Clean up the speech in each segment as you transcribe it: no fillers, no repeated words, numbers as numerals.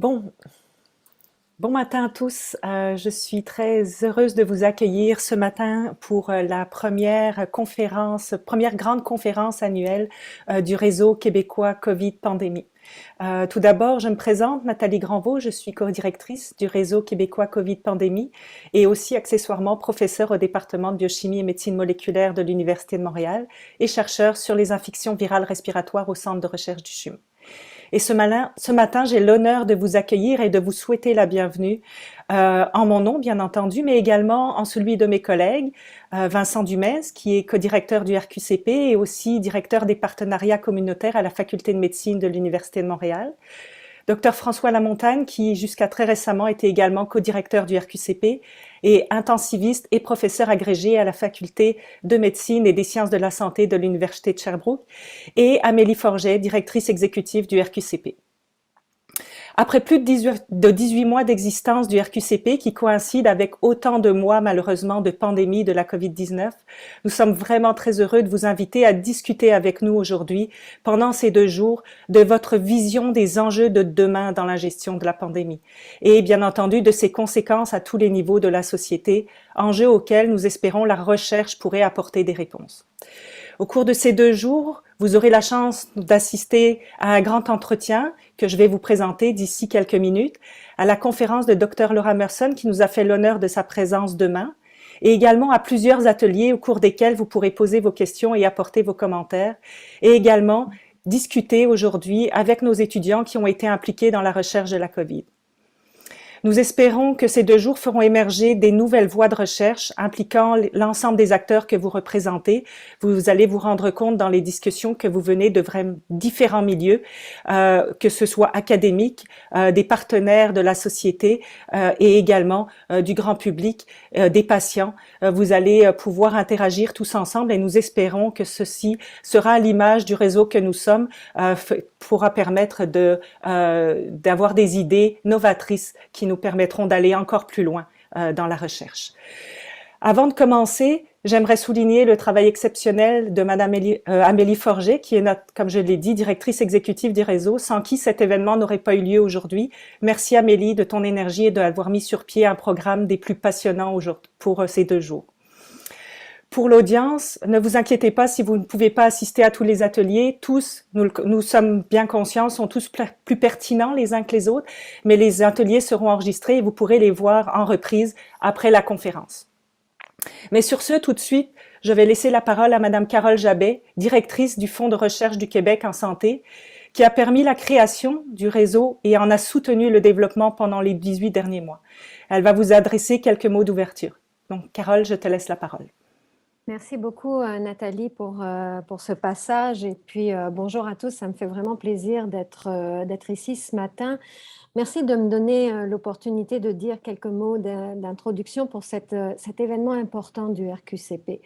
Bon, bon matin à tous. Je suis très heureuse de vous accueillir ce matin pour la première grande conférence annuelle du réseau québécois COVID Pandémie. Tout d'abord, je me présente, Nathalie Granvaux, je suis co-directrice du réseau québécois COVID Pandémie et aussi accessoirement professeure au département de biochimie et médecine moléculaire de l'Université de Montréal et chercheure sur les infections virales respiratoires au Centre de recherche du CHUM. Et ce matin, j'ai l'honneur de vous accueillir et de vous souhaiter la bienvenue en mon nom, bien entendu, mais également en celui de mes collègues, Vincent Dumez, qui est co-directeur du RQCP et aussi directeur des partenariats communautaires à la Faculté de médecine de l'Université de Montréal. Dr François Lamontagne, qui jusqu'à très récemment était également co-directeur du RQCP et intensiviste et professeur agrégé à la Faculté de médecine et des sciences de la santé de l'Université de Sherbrooke, et Amélie Forget, directrice exécutive du RQCP. Après plus de 18 mois d'existence du RQCP, qui coïncide avec autant de mois malheureusement de pandémie de la COVID-19, nous sommes vraiment très heureux de vous inviter à discuter avec nous aujourd'hui, pendant ces 2 jours, de votre vision des enjeux de demain dans la gestion de la pandémie et bien entendu de ses conséquences à tous les niveaux de la société, enjeux auxquels nous espérons la recherche pourrait apporter des réponses. Au cours de ces 2 jours, vous aurez la chance d'assister à un grand entretien que je vais vous présenter d'ici quelques minutes, à la conférence de Dr Laura Merson qui nous a fait l'honneur de sa présence demain, et également à plusieurs ateliers au cours desquels vous pourrez poser vos questions et apporter vos commentaires, et également discuter aujourd'hui avec nos étudiants qui ont été impliqués dans la recherche de la COVID. Nous espérons que ces 2 jours feront émerger des nouvelles voies de recherche impliquant l'ensemble des acteurs que vous représentez. Vous allez vous rendre compte dans les discussions que vous venez de vraiment différents milieux, que ce soit académiques, des partenaires de la société et également du grand public, des patients. Vous allez pouvoir interagir tous ensemble et nous espérons que ceci sera à l'image du réseau que nous sommes, pourra permettre d'avoir des idées novatrices qui nous permettront d'aller encore plus loin dans la recherche. Avant de commencer, j'aimerais souligner le travail exceptionnel de Madame Amélie Forget, qui est notre, comme je l'ai dit, directrice exécutive du réseau, sans qui cet événement n'aurait pas eu lieu aujourd'hui. Merci Amélie de ton énergie et d'avoir mis sur pied un programme des plus passionnants pour ces 2 jours. Pour l'audience, ne vous inquiétez pas si vous ne pouvez pas assister à tous les ateliers. Tous, nous sommes bien conscients, sont tous plus pertinents les uns que les autres, mais les ateliers seront enregistrés et vous pourrez les voir en reprise après la conférence. Mais sur ce, tout de suite, je vais laisser la parole à Madame Carole Jabet, directrice du Fonds de recherche du Québec en santé, qui a permis la création du réseau et en a soutenu le développement pendant les 18 derniers mois. Elle va vous adresser quelques mots d'ouverture. Donc, Carole, je te laisse la parole. Merci beaucoup Nathalie pour ce passage et puis bonjour à tous, ça me fait vraiment plaisir d'être ici ce matin. Merci de me donner l'opportunité de dire quelques mots d'introduction pour cet événement important du RQCP.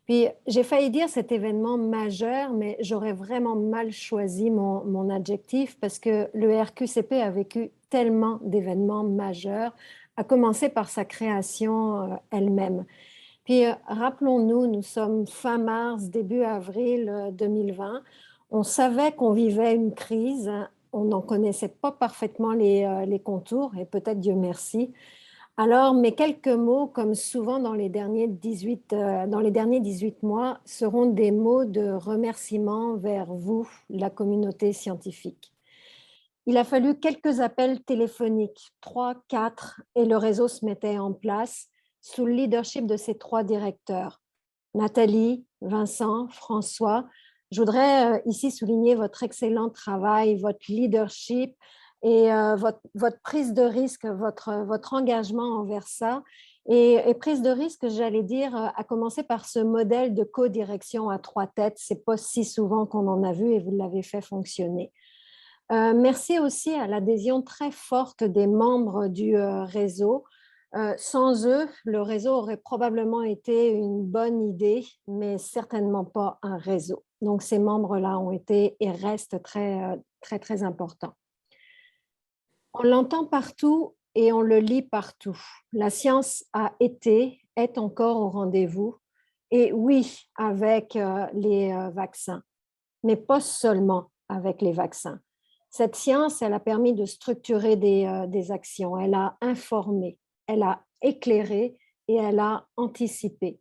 Puis j'ai failli dire cet événement majeur, mais j'aurais vraiment mal choisi mon adjectif parce que le RQCP a vécu tellement d'événements majeurs, à commencer par sa création elle-même. Puis rappelons-nous, nous sommes fin mars, début avril 2020. On savait qu'on vivait une crise. On n'en connaissait pas parfaitement les contours et peut-être Dieu merci. Alors, mes quelques mots, comme souvent dans les derniers 18 mois, seront des mots de remerciement vers vous, la communauté scientifique. Il a fallu quelques appels téléphoniques, 3, 4, et le réseau se mettait en place sous le leadership de ces 3 directeurs, Nathalie, Vincent, François. Je voudrais ici souligner votre excellent travail, votre leadership et votre prise de risque, votre engagement envers ça. Et prise de risque, j'allais dire, à commencer par ce modèle de co-direction à 3 têtes. Ce n'est pas si souvent qu'on en a vu et vous l'avez fait fonctionner. Merci aussi à l'adhésion très forte des membres du réseau. Sans eux, le réseau aurait probablement été une bonne idée, mais certainement pas un réseau. Donc, ces membres-là ont été et restent très importants. On l'entend partout et on le lit partout. La science a été, est encore au rendez-vous. Et oui, avec les vaccins, mais pas seulement avec les vaccins. Cette science, elle a permis de structurer des actions, elle a informé, elle a éclairé et elle a anticipé.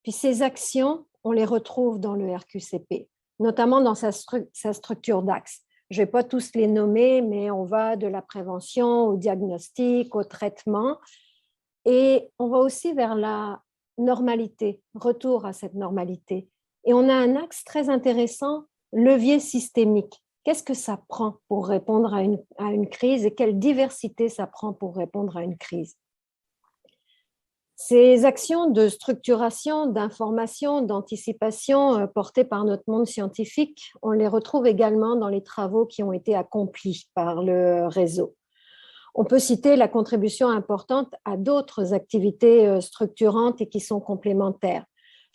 Puis ces actions, on les retrouve dans le RQCP, notamment dans sa structure d'axe. Je ne vais pas tous les nommer, mais on va de la prévention au diagnostic, au traitement. Et on va aussi vers la normalité, retour à cette normalité. Et on a un axe très intéressant, levier systémique. Qu'est-ce que ça prend pour répondre à une crise et quelle diversité ça prend pour répondre à une crise? Ces actions de structuration, d'information, d'anticipation portées par notre monde scientifique, on les retrouve également dans les travaux qui ont été accomplis par le réseau. On peut citer la contribution importante à d'autres activités structurantes et qui sont complémentaires.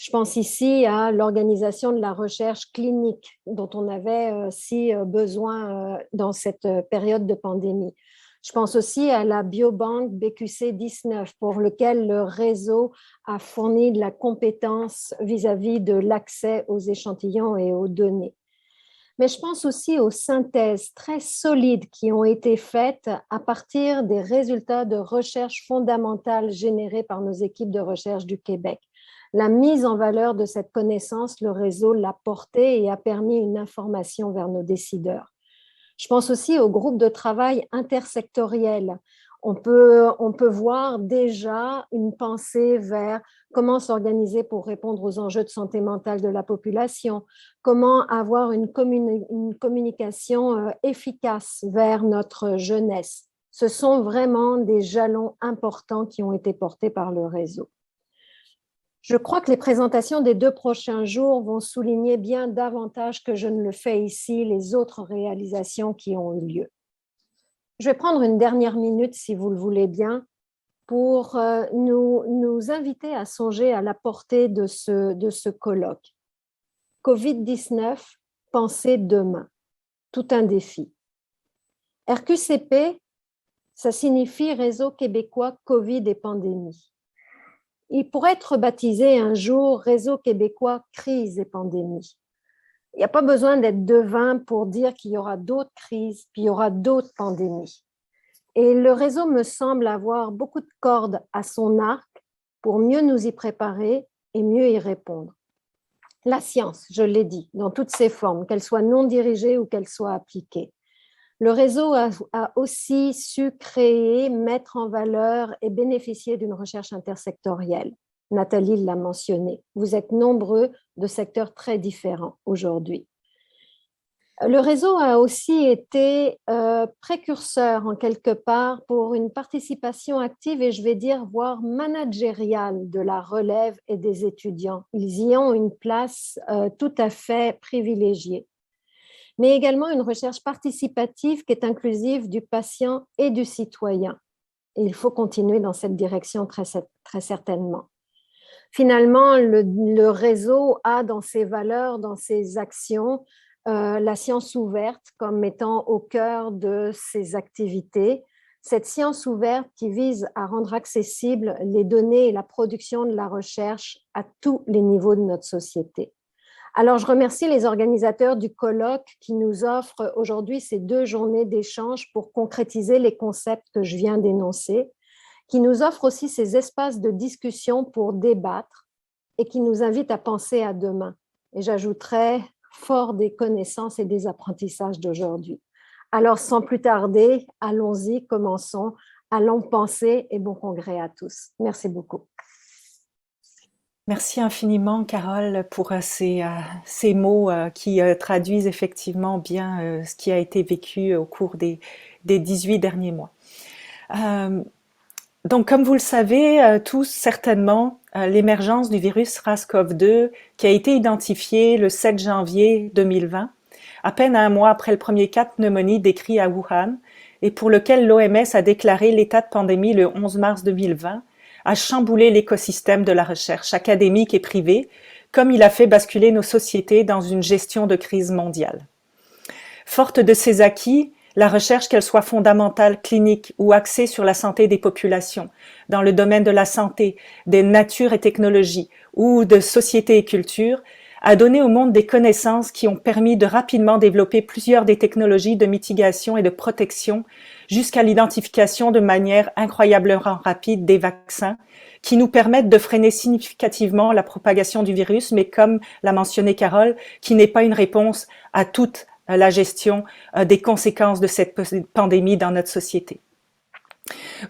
Je pense ici à l'organisation de la recherche clinique dont on avait si besoin dans cette période de pandémie. Je pense aussi à la biobanque BQC19 pour lequel le réseau a fourni de la compétence vis-à-vis de l'accès aux échantillons et aux données. Mais je pense aussi aux synthèses très solides qui ont été faites à partir des résultats de recherche fondamentale générés par nos équipes de recherche du Québec. La mise en valeur de cette connaissance, le réseau l'a portée et a permis une information vers nos décideurs. Je pense aussi au groupe de travail intersectoriel. On peut voir déjà une pensée vers comment s'organiser pour répondre aux enjeux de santé mentale de la population, comment avoir une communication efficace vers notre jeunesse. Ce sont vraiment des jalons importants qui ont été portés par le réseau. Je crois que les présentations des 2 prochains jours vont souligner bien davantage que je ne le fais ici les autres réalisations qui ont eu lieu. Je vais prendre une dernière minute, si vous le voulez bien, pour nous inviter à songer à la portée de ce colloque. COVID-19, penser demain, tout un défi. RQCP, ça signifie Réseau québécois Covid et pandémie. Il pourrait être baptisé un jour Réseau québécois crise et pandémie. Il n'y a pas besoin d'être devin pour dire qu'il y aura d'autres crises, puis il y aura d'autres pandémies. Et le réseau me semble avoir beaucoup de cordes à son arc pour mieux nous y préparer et mieux y répondre. La science, je l'ai dit, dans toutes ses formes, qu'elle soit non dirigée ou qu'elle soit appliquée. Le réseau a aussi su créer, mettre en valeur et bénéficier d'une recherche intersectorielle. Nathalie l'a mentionné. Vous êtes nombreux de secteurs très différents aujourd'hui. Le réseau a aussi été précurseur en quelque part pour une participation active et je vais dire voire managériale de la relève et des étudiants. Ils y ont une place tout à fait privilégiée. Mais également une recherche participative qui est inclusive du patient et du citoyen. Et il faut continuer dans cette direction très certainement. Finalement, le réseau a dans ses valeurs, dans ses actions, la science ouverte comme étant au cœur de ses activités. Cette science ouverte qui vise à rendre accessibles les données et la production de la recherche à tous les niveaux de notre société. Alors, je remercie les organisateurs du colloque qui nous offrent aujourd'hui ces 2 journées d'échange pour concrétiser les concepts que je viens d'énoncer, qui nous offrent aussi ces espaces de discussion pour débattre et qui nous invitent à penser à demain. Et j'ajouterais fort des connaissances et des apprentissages d'aujourd'hui. Alors, sans plus tarder, allons-y, commençons, allons penser et bon congrès à tous. Merci beaucoup. Merci infiniment, Carole, pour ces mots qui traduisent effectivement bien ce qui a été vécu au cours des 18 derniers mois. Donc, comme vous le savez tous certainement, l'émergence du virus SARS-CoV-2 qui a été identifié le 7 janvier 2020, à peine un mois après le premier cas de pneumonie décrit à Wuhan et pour lequel l'OMS a déclaré l'état de pandémie le 11 mars 2020, a chamboulé l'écosystème de la recherche académique et privée, comme il a fait basculer nos sociétés dans une gestion de crise mondiale. Forte de ces acquis, la recherche, qu'elle soit fondamentale, clinique ou axée sur la santé des populations, dans le domaine de la santé, des natures et technologies ou de société et culture, a donné au monde des connaissances qui ont permis de rapidement développer plusieurs des technologies de mitigation et de protection jusqu'à l'identification de manière incroyablement rapide des vaccins qui nous permettent de freiner significativement la propagation du virus, mais comme l'a mentionné Carole, qui n'est pas une réponse à toute la gestion des conséquences de cette pandémie dans notre société.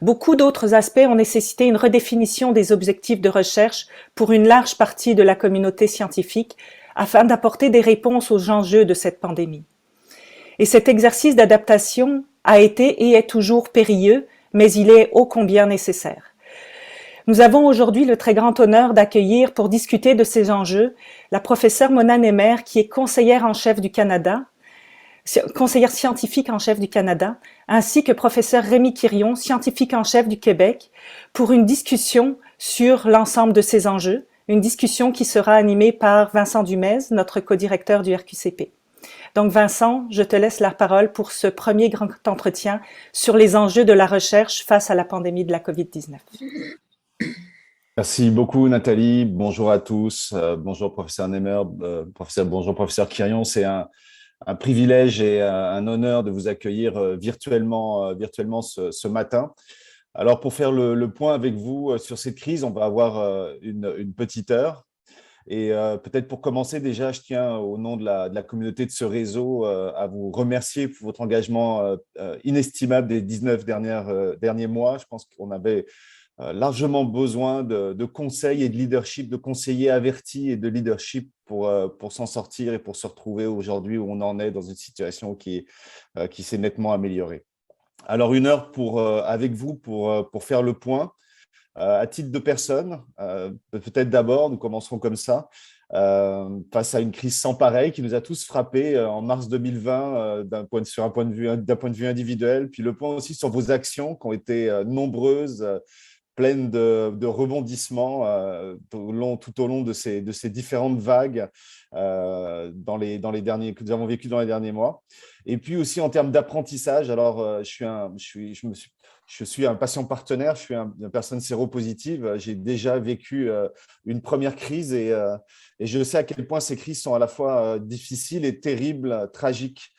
Beaucoup d'autres aspects ont nécessité une redéfinition des objectifs de recherche pour une large partie de la communauté scientifique afin d'apporter des réponses aux enjeux de cette pandémie. Et cet exercice d'adaptation a été et est toujours périlleux, mais il est ô combien nécessaire. Nous avons aujourd'hui le très grand honneur d'accueillir pour discuter de ces enjeux la professeure Mona Nemer, qui est conseillère en chef du Canada, conseillère scientifique en chef du Canada, ainsi que professeur Rémi Quirion, scientifique en chef du Québec, pour une discussion sur l'ensemble de ces enjeux, une discussion qui sera animée par Vincent Dumez, notre codirecteur du RQCP. Donc Vincent, je te laisse la parole pour ce premier grand entretien sur les enjeux de la recherche face à la pandémie de la COVID-19. Merci beaucoup Nathalie, bonjour à tous, bonjour professeur Nemer, bonjour professeur Quirion, c'est un privilège et un honneur de vous accueillir virtuellement ce matin. Alors pour faire le point avec vous sur cette crise, on va avoir une petite heure. Et peut-être pour commencer, déjà, je tiens au nom de la communauté de ce réseau à vous remercier pour votre engagement inestimable des 19 derniers mois. Je pense qu'on avait largement besoin de conseils et de leadership, de conseillers avertis et de leadership pour s'en sortir et pour se retrouver aujourd'hui où on en est dans une situation qui s'est nettement améliorée. Alors, une heure avec vous pour faire le point. À titre de personne, peut-être d'abord, nous commencerons comme ça, face à une crise sans pareille qui nous a tous frappés en mars 2020 d'un point de vue individuel, puis le point aussi sur vos actions qui ont été nombreuses, pleine de rebondissements tout au long de ces différentes vagues que nous avons vécues dans les derniers mois. Et puis aussi en termes d'apprentissage, alors je suis un patient partenaire, je suis une personne séropositive, j'ai déjà vécu une première crise et je sais à quel point ces crises sont à la fois difficiles et terribles, tragiques.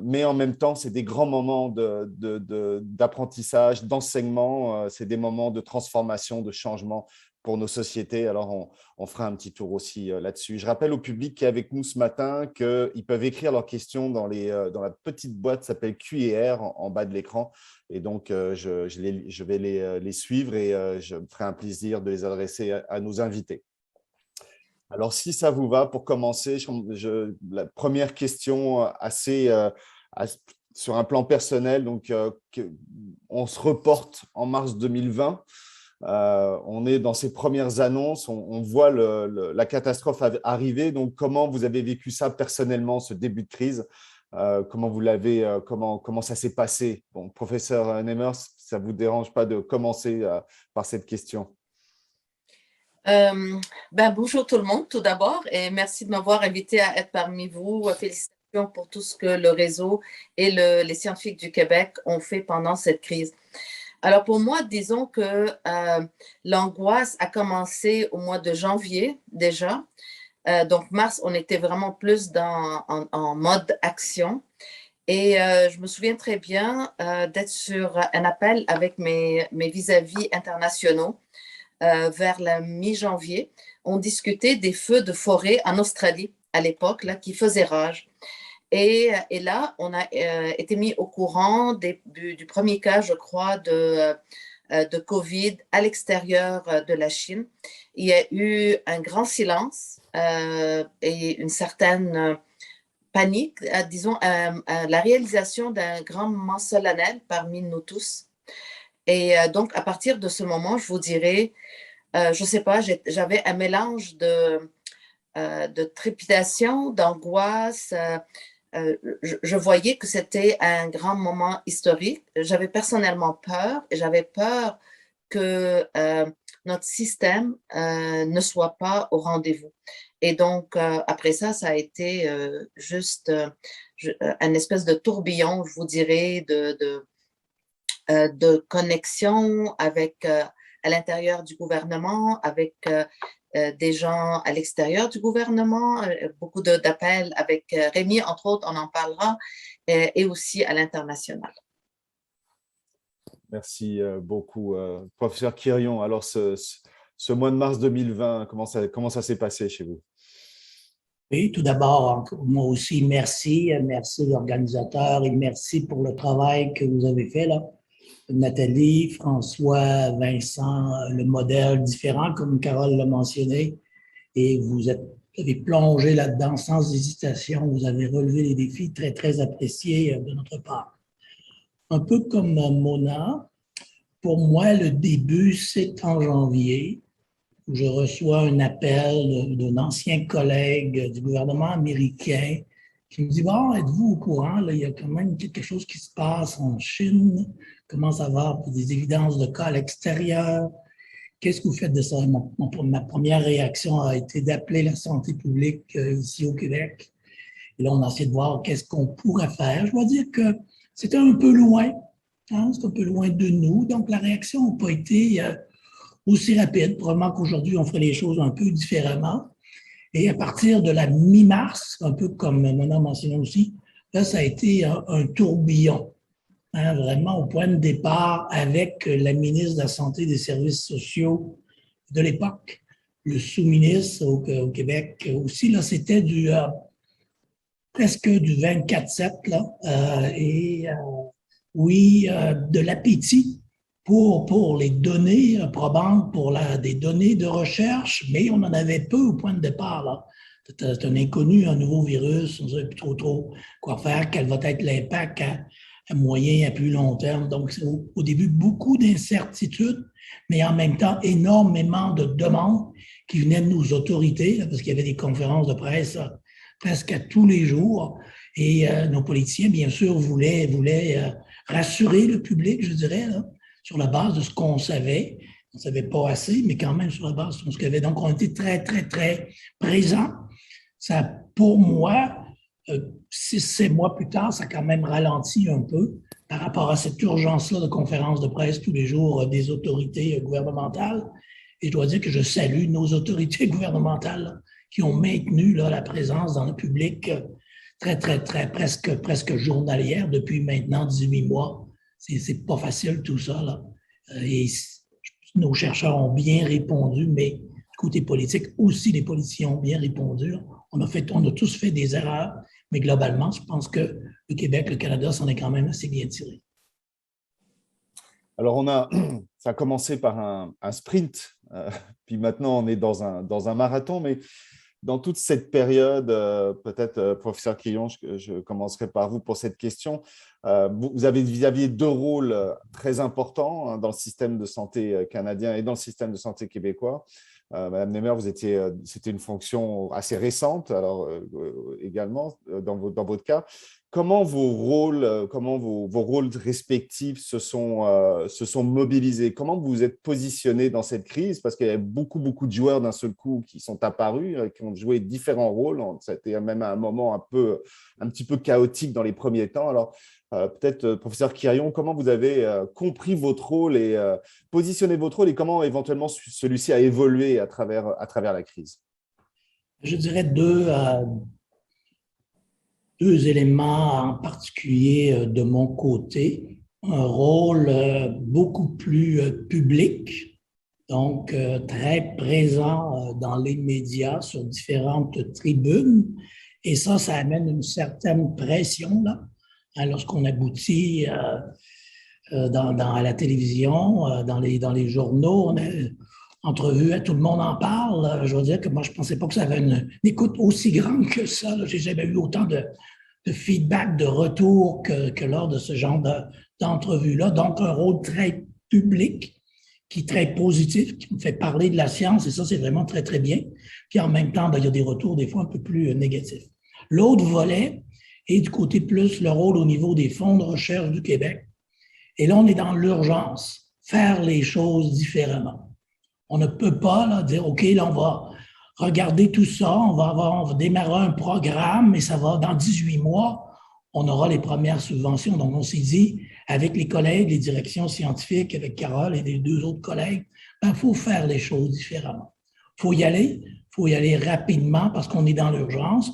Mais en même temps, c'est des grands moments d'apprentissage, d'enseignement, c'est des moments de transformation, de changement pour nos sociétés. Alors, on fera un petit tour aussi là-dessus. Je rappelle au public qui est avec nous ce matin qu'ils peuvent écrire leurs questions dans la petite boîte qui s'appelle Q&R en bas de l'écran. Et donc, je vais les suivre et je me ferai un plaisir de les adresser à nos invités. Alors, si ça vous va, pour commencer, la première question sur un plan personnel, donc on se reporte en mars 2020, on est dans ces premières annonces, on voit la catastrophe arriver. Donc, comment vous avez vécu ça personnellement, ce début de crise? Comment vous l'avez, comment ça s'est passé? Bon, professeur Nemers, ça ne vous dérange pas de commencer par cette question? Bonjour tout le monde, tout d'abord, et merci de m'avoir invité à être parmi vous. Félicitations pour tout ce que le réseau et les scientifiques du Québec ont fait pendant cette crise. Alors pour moi, disons que l'angoisse a commencé au mois de janvier déjà. Donc mars, on était vraiment plus en mode action. Et je me souviens très bien d'être sur un appel avec mes vis-à-vis internationaux. Vers la mi-janvier, on discutait des feux de forêt en Australie à l'époque qui faisaient rage. Et là, on a été mis au courant du premier cas, je crois, de COVID à l'extérieur de la Chine. Il y a eu un grand silence et une certaine panique, disons, la réalisation d'un grand moment solennel parmi nous tous. Et donc, à partir de ce moment, je vous dirais, je ne sais pas, j'avais un mélange de trépidation, d'angoisse. Je voyais que c'était un grand moment historique. J'avais personnellement peur et j'avais peur que notre système ne soit pas au rendez-vous. Et donc, après ça, ça a été juste un espèce de tourbillon, je vous dirais, de connexion avec, à l'intérieur du gouvernement, avec des gens à l'extérieur du gouvernement, beaucoup d'appels avec Rémi, entre autres, on en parlera, et aussi à l'international. Merci beaucoup, professeur Quirion. Alors, ce mois de mars 2020, comment ça s'est passé chez vous? Oui, tout d'abord, moi aussi, merci. Merci aux organisateurs et merci pour le travail que vous avez fait là. Nathalie, François, Vincent, le modèle différent, comme Carole l'a mentionné, et vous avez plongé là-dedans sans hésitation. Vous avez relevé les défis très, très appréciés de notre part. Un peu comme Mona, pour moi, le début, c'est en janvier, où je reçois un appel d'un ancien collègue du gouvernement américain qui me dit « Bon, êtes-vous au courant? Là, il y a quand même quelque chose qui se passe en Chine. Commence à avoir des évidences de cas à l'extérieur. Qu'est-ce que vous faites de ça? » Ma première réaction a été d'appeler la santé publique ici au Québec. Et là, on a essayé de voir qu'est-ce qu'on pourrait faire. Je dois dire que c'était un peu loin. Hein, c'est un peu loin de nous. Donc, la réaction n'a pas été aussi rapide. Probablement qu'aujourd'hui, on ferait les choses un peu différemment. Et à partir de la mi-mars, un peu comme Mona mentionné aussi, là, ça a été un tourbillon. Hein, vraiment au point de départ avec la ministre de la Santé et des Services sociaux de l'époque, le sous-ministre au Québec aussi. Là, c'était presque du 24/7, là, de l'appétit pour les données probantes, pour des données de recherche, mais on en avait peu au point de départ. Là. C'est un inconnu, un nouveau virus, on ne sait plus trop quoi faire, quel va être l'impact à moyen, à plus long terme. Donc, c'est au début beaucoup d'incertitudes, mais en même temps énormément de demandes qui venaient de nos autorités, là, parce qu'il y avait des conférences de presse presque à tous les jours. Et nos politiciens, bien sûr, voulaient rassurer le public, je dirais, là, sur la base de ce qu'on savait. On ne savait pas assez, mais quand même sur la base de ce qu'on avait. Donc, on était très, très, très présents. Ça, pour moi, 6-7 mois plus tard, ça a quand même ralenti un peu par rapport à cette urgence-là de conférences de presse tous les jours des autorités gouvernementales. Et je dois dire que je salue nos autorités gouvernementales là, qui ont maintenu là, la présence dans le public très, très, très, presque journalière depuis maintenant 18 mois. C'est pas facile tout ça. Là. Et nos chercheurs ont bien répondu, mais du côté politique aussi, les politiciens ont bien répondu. On a tous fait des erreurs, mais globalement, je pense que le Québec, le Canada s'en est quand même assez bien tiré. Alors, ça a commencé par un sprint, puis maintenant on est dans un marathon, mais dans toute cette période, peut-être, professeur Quirion, je commencerai par vous pour cette question. Vous aviez deux rôles très importants dans le système de santé canadien et dans le système de santé québécois. Madame Nemer, c'était une fonction assez récente, alors également dans votre cas. Comment vos rôles respectifs se sont mobilisés? Comment vous vous êtes positionnés dans cette crise? Parce qu'il y a beaucoup de joueurs d'un seul coup qui sont apparus, qui ont joué différents rôles. Ça a été même à un moment un petit peu chaotique dans les premiers temps. Alors, peut-être, professeur Quirion, comment vous avez compris votre rôle et positionné votre rôle et comment éventuellement celui-ci a évolué à travers la crise? Je dirais deux éléments en particulier de mon côté. Un rôle beaucoup plus public, donc très présent dans les médias sur différentes tribunes. Et ça amène une certaine pression là. Lorsqu'on aboutit à la télévision, dans les journaux, on a entrevue, tout le monde en parle. Je veux dire que moi, je ne pensais pas que ça avait une écoute aussi grande que ça. Je n'ai jamais eu autant de feedback, de retour que lors de ce genre d'entrevue-là. Donc, un rôle très public, qui est très positif, qui me fait parler de la science, et ça, c'est vraiment très, très bien. Puis en même temps, il y a des retours des fois un peu plus négatifs. L'autre volet, et du côté plus le rôle au niveau des fonds de recherche du Québec. Et là, on est dans l'urgence, faire les choses différemment. On ne peut pas là, dire, OK, là, on va regarder tout ça, on va démarrer un programme, et ça va, dans 18 mois, on aura les premières subventions. Donc, on s'est dit, avec les collègues, les directions scientifiques, avec Carole et les deux autres collègues, il faut faire les choses différemment. faut y aller. Il faut y aller rapidement parce qu'on est dans l'urgence.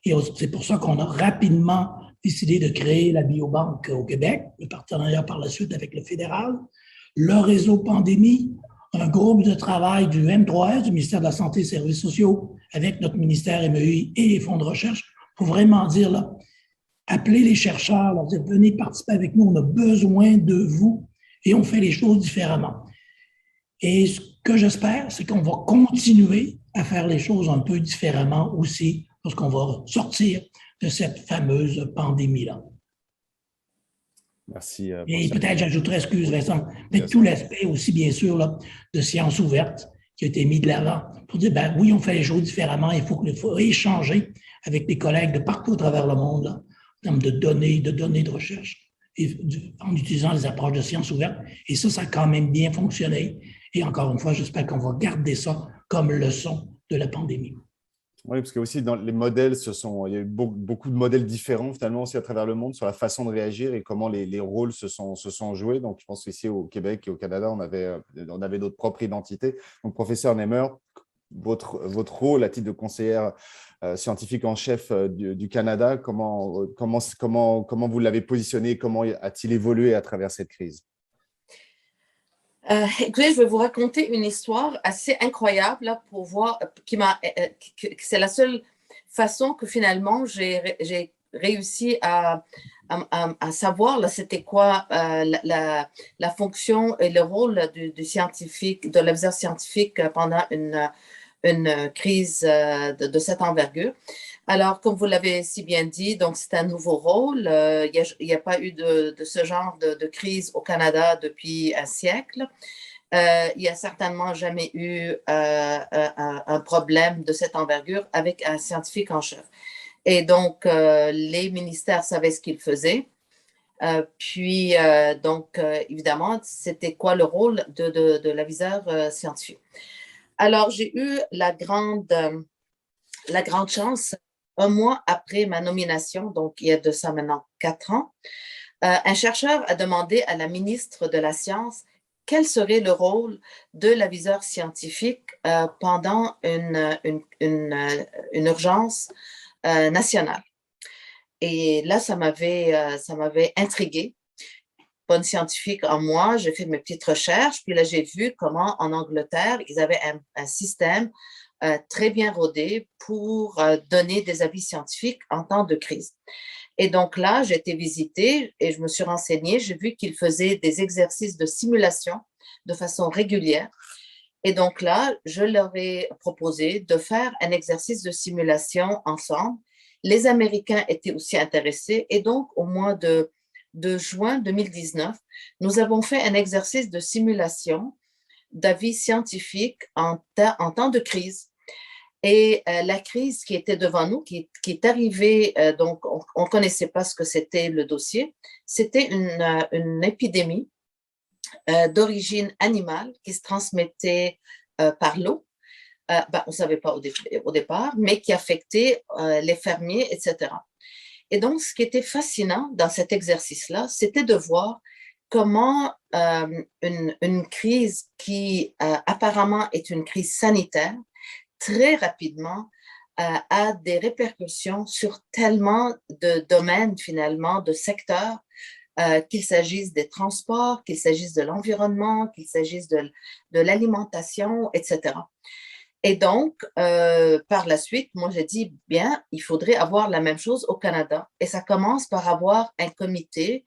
Et c'est pour ça qu'on a rapidement décidé de créer la biobanque au Québec, le partenariat par la suite avec le fédéral, le réseau pandémie, un groupe de travail du M3S, du ministère de la Santé et des Services sociaux, avec notre ministère MEI et les fonds de recherche, pour vraiment dire, là, appelez les chercheurs, leur dire, venez participer avec nous, on a besoin de vous et on fait les choses différemment. Et ce que j'espère, c'est qu'on va continuer à faire les choses un peu différemment aussi lorsqu'on va sortir de cette fameuse pandémie-là. Merci. Et peut-être j'ajouterais, excuse Vincent, peut-être tout l'aspect aussi, bien sûr, là, de sciences ouvertes qui a été mis de l'avant pour dire, ben oui, on fait les choses différemment, il faut échanger avec des collègues de partout à travers le monde, là, en termes de données de recherche, et en utilisant les approches de sciences ouvertes. Et ça a quand même bien fonctionné. Et encore une fois, j'espère qu'on va garder ça comme leçon de la pandémie. Oui, parce que aussi dans les modèles, il y a eu beaucoup de modèles différents finalement aussi à travers le monde sur la façon de réagir et comment les rôles se sont joués. Donc, je pense qu'ici au Québec et au Canada, on avait notre propre identité. Donc, professeur Nehmer, votre rôle à titre de conseillère scientifique en chef du Canada, comment vous l'avez positionné, comment a-t-il évolué à travers cette crise? Écoutez, je vais vous raconter une histoire assez incroyable là, pour voir, c'est la seule façon que finalement j'ai réussi à savoir là, c'était quoi la fonction et le rôle du scientifique, de l'adviseur scientifique pendant une crise de cette envergure. Alors, comme vous l'avez si bien dit, donc c'est un nouveau rôle. Il n'y a pas eu de ce genre de crise au Canada depuis un siècle. Il n'y a certainement jamais eu un problème de cette envergure avec un scientifique en chef. Et donc, les ministères savaient ce qu'ils faisaient. Évidemment, c'était quoi le rôle de l'aviseur scientifique? Alors, j'ai eu la grande chance, un mois après ma nomination, donc il y a de ça maintenant 4 ans, un chercheur a demandé à la ministre de la Science quel serait le rôle de l'aviseur scientifique pendant une urgence nationale. Et là, ça m'avait intriguée. Bonne scientifique en moi, j'ai fait mes petites recherches, puis là, j'ai vu comment en Angleterre, ils avaient un système très bien rodé pour donner des avis scientifiques en temps de crise. Et donc là, j'ai été visiter et je me suis renseignée, j'ai vu qu'ils faisaient des exercices de simulation de façon régulière. Et donc là, je leur ai proposé de faire un exercice de simulation ensemble. Les Américains étaient aussi intéressés et donc au mois de juin 2019, nous avons fait un exercice de simulation d'avis scientifiques en temps de crise. Et la crise qui était devant nous, qui est arrivée, donc on ne connaissait pas ce que c'était le dossier, c'était une épidémie d'origine animale qui se transmettait par l'eau. On ne savait pas au départ, mais qui affectait les fermiers, etc. Et donc, ce qui était fascinant dans cet exercice-là, c'était de voir comment une crise qui apparemment est une crise sanitaire, très rapidement, a des répercussions sur tellement de domaines, finalement, de secteurs, qu'il s'agisse des transports, qu'il s'agisse de l'environnement, qu'il s'agisse de l'alimentation, etc. Et donc, par la suite, moi, j'ai dit, bien, il faudrait avoir la même chose au Canada. Et ça commence par avoir un comité